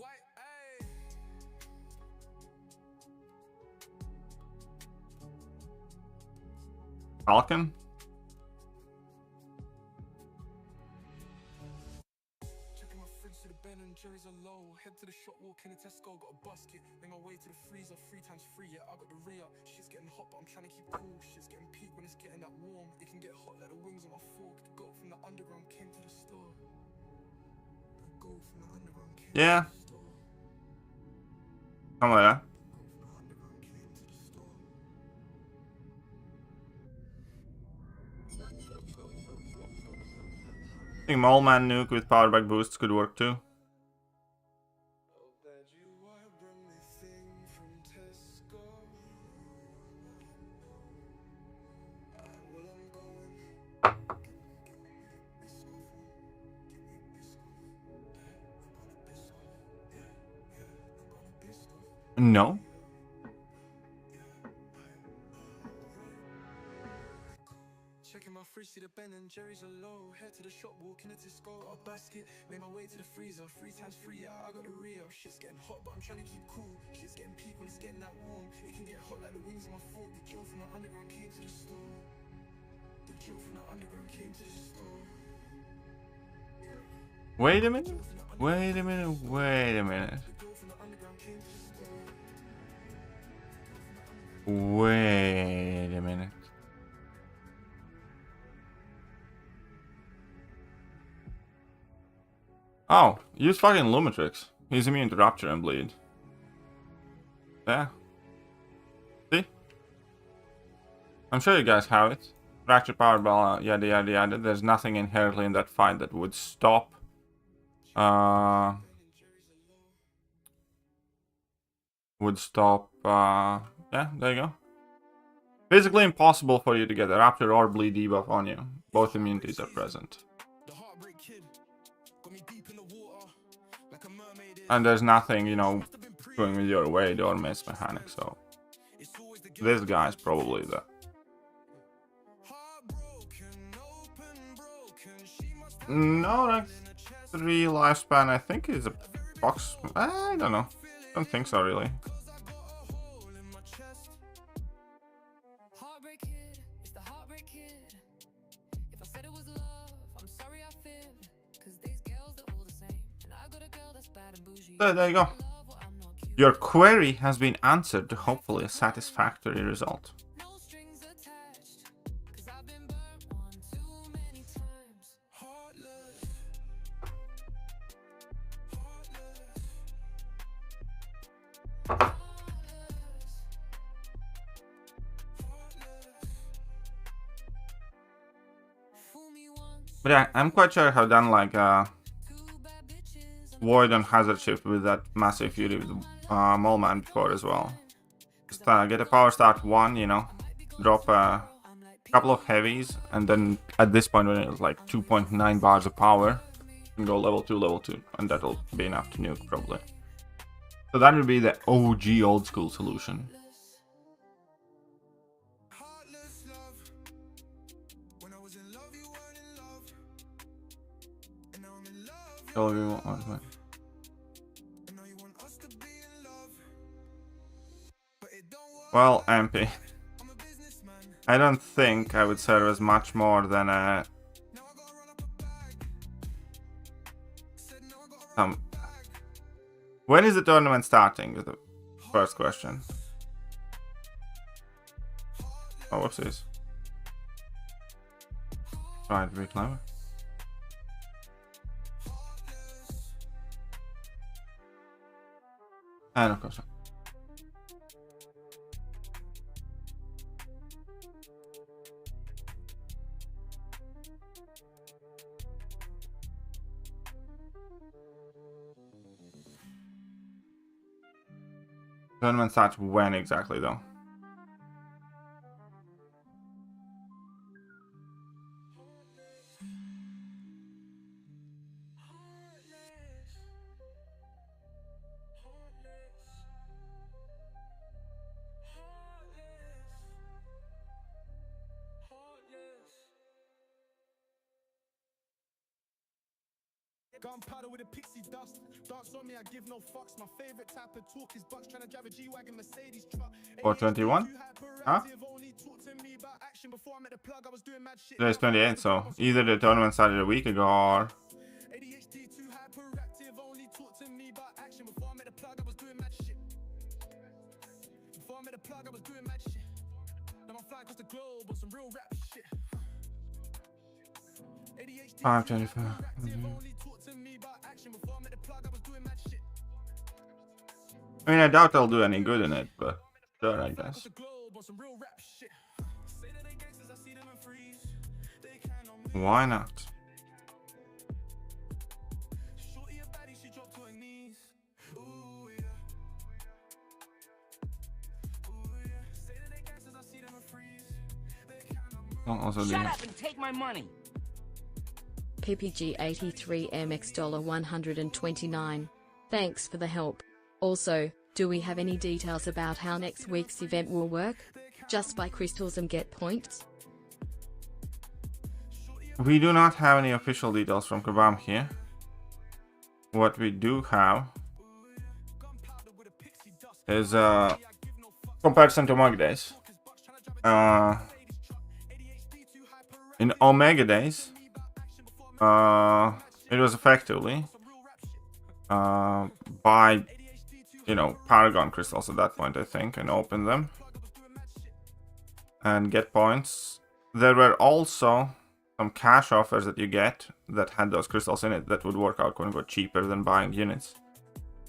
White, ayy. Falcon? Checking my fridge, see the Ben and Jerry's are low. Head to the shop, walk in the Tesco, got a basket. Make my way to the freezer, 3 times free, yeah, I got the re-up. Shit's getting hot, but I'm trying to keep cool. Shit's getting peak when it's getting that warm. It can get hot like the wings on my fork. The goat from the underground came to the store. The goat from the underground came Yeah. to the store. Something like that. The goat from the underground came to the store. I think Mole Man Nuke with power back boosts could work too. That you are bring me thing from Tesco. Well, I'm going. No. Checking my fridge, see the Ben and Jerry's are low. Head to the shop, walk in the Tesco, got a basket. Made my way to the freezer, 3 times free, yeah, I got a re-up. Shit's getting hot, but I'm trying to keep cool. Shit's getting peak when it's getting that warm. It can get hot like the wings on my fork. The Joe from the underground came to the store. The Joe from the underground came to the store. Wait a minute. Wait a minute. Wait a minute. The Joe from the underground came to the store. Wait a minute. Oh, use fucking Lumitrix. He's immune to Rupture and Bleed. Yeah. See? I'm sure you guys have it. Fracture Power Ball, yada yada yada. There's nothing inherently in that fight that would stop. Yeah, there you go. Physically impossible for you to get a Rapture or Bleed debuff on you. Both immunities are present. The heartbreak kid got me deep in the water like a mermaid is. And there's nothing, you know, going with your way or miss mechanic, so It's always the this guy's probably the heartbroken, open, broken. She must have no, like 3 lifespan. I think is a box. I don't know. Don't think so really. a hole in my chest. Heartbreak kid, it's the heartbreak kid. If I said it was love, I'm sorry I fibbed. Cause these girls are all the same. And I got a girl that's bad and bougie. There you go. Love what I'm not cute. Your query has been answered to hopefully a satisfactory result. No strings attached. Cause I've been burnt one too many times. Heartless. Fool me once, But yeah, I'm quite sure I've done like two bad bitches. Void on Hazard Shift with that massive Fury with Mole Man before as well. Just get a power start 1, you know, drop a couple of heavies, and then at this point when it's like 2.9 bars of power, you can go level 2, and that'll be enough to nuke probably. So that would be the OG old school solution. Heartless love. When I was in love, you weren't in love. And now I'm in love. Oh, you want one? And now you want us to be in love. But it don't work. Well, MP, I'm a businessman. I don't think I would serve as much more than a Now I gotta run up a bag. Said now I gotta run um. When is the tournament starting? Is the first question. Oh, whoopsies. Try to be clever. And of course. Tournament starts when exactly, though? Gunpowder with a pixie dust. Dance on me, I give no fucks. My favorite type of talk is bucks trying to drive a G-Wagon Mercedes truck. 421? Huh? Today's 28, so either the tournament started a week ago or... ADHD too hyperactive, only talk to me about action. Before I met the plug, I was doing mad shit. Before I met the plug, I was doing mad shit. Now I'm flying across the globe on some real rap shit. 525. I mean, I doubt I'll do any good in it, but sure, I guess. Why not? Also Shut up and take my money. PPG 83 MX $129. Thanks for the help. Also, do we have any details about how next week's event will work? Just buy crystals and get points? We do not have any official details from Kabam here. What we do have is a comparison to Omega Days. In Omega Days, it was effectively buy, you know, Paragon crystals at that point, I think, and open them and get points. There were also some cash offers that you get that had those crystals in it that would work out, quote unquote, cheaper than buying units.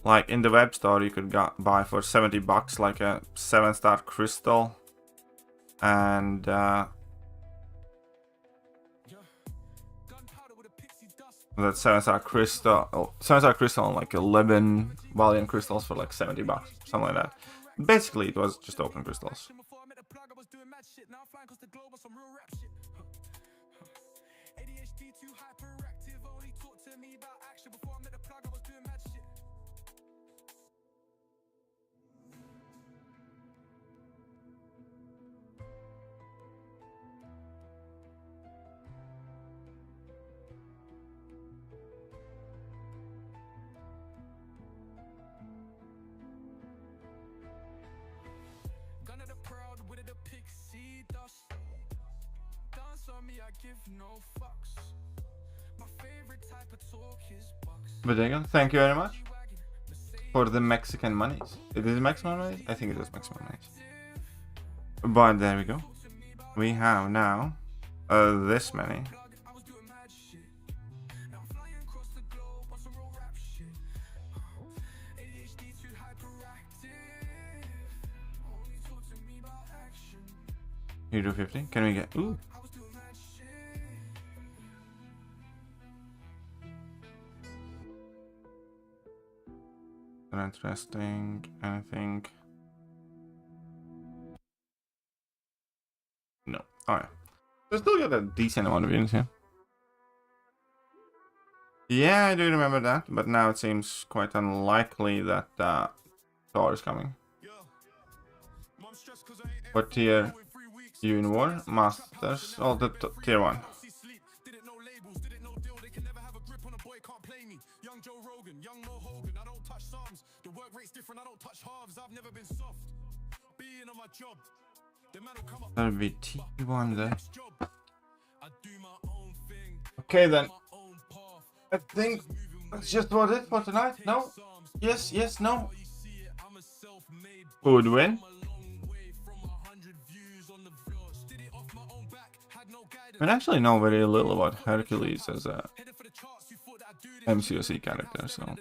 Like in the web store, you could buy for $70 like a 7-star crystal and that 7-star crystal and like 11 Valiant crystals for like $70, something like that. Basically, it was just open crystals. But again, thank you very much for the Mexican monies. It is Mexican monies? I think it is Mexican monies. But there we go. We have now this many. You do 50? Can we get... Ooh. Interesting. Anything? No. Alright. We still got a decent amount of units here. Yeah, I do remember that, but now it seems quite unlikely that Thor is coming. What tier you in war? Masters? Oh, the tier 1. That'll be T1 there. Okay then. I think that's just about it for tonight. No? Yes, yes, no. Who would win? I actually know very little about Hercules as a MCOC character, so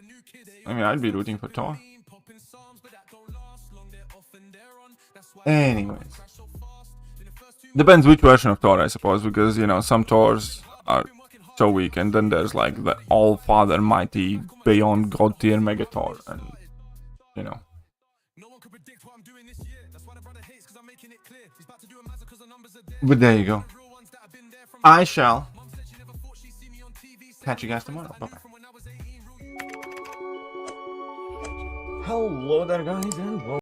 I mean, I'd be rooting for Thor. Anyways, depends which version of Thor, I suppose, because, you know, some Thors are so weak, and then there's like the all-father mighty beyond god tier Mega Thor, and, you know, No one could predict what I'm doing this year. That's why the brother hates, because I'm making it clear. He's about to do a massacre because the numbers are there. But there you go. Real ones that have been there from I shall Mum said she never thought she'd see me on TV. catch you guys tomorrow. Bye bye. From when I was 18, real Hello there, guys, and welcome.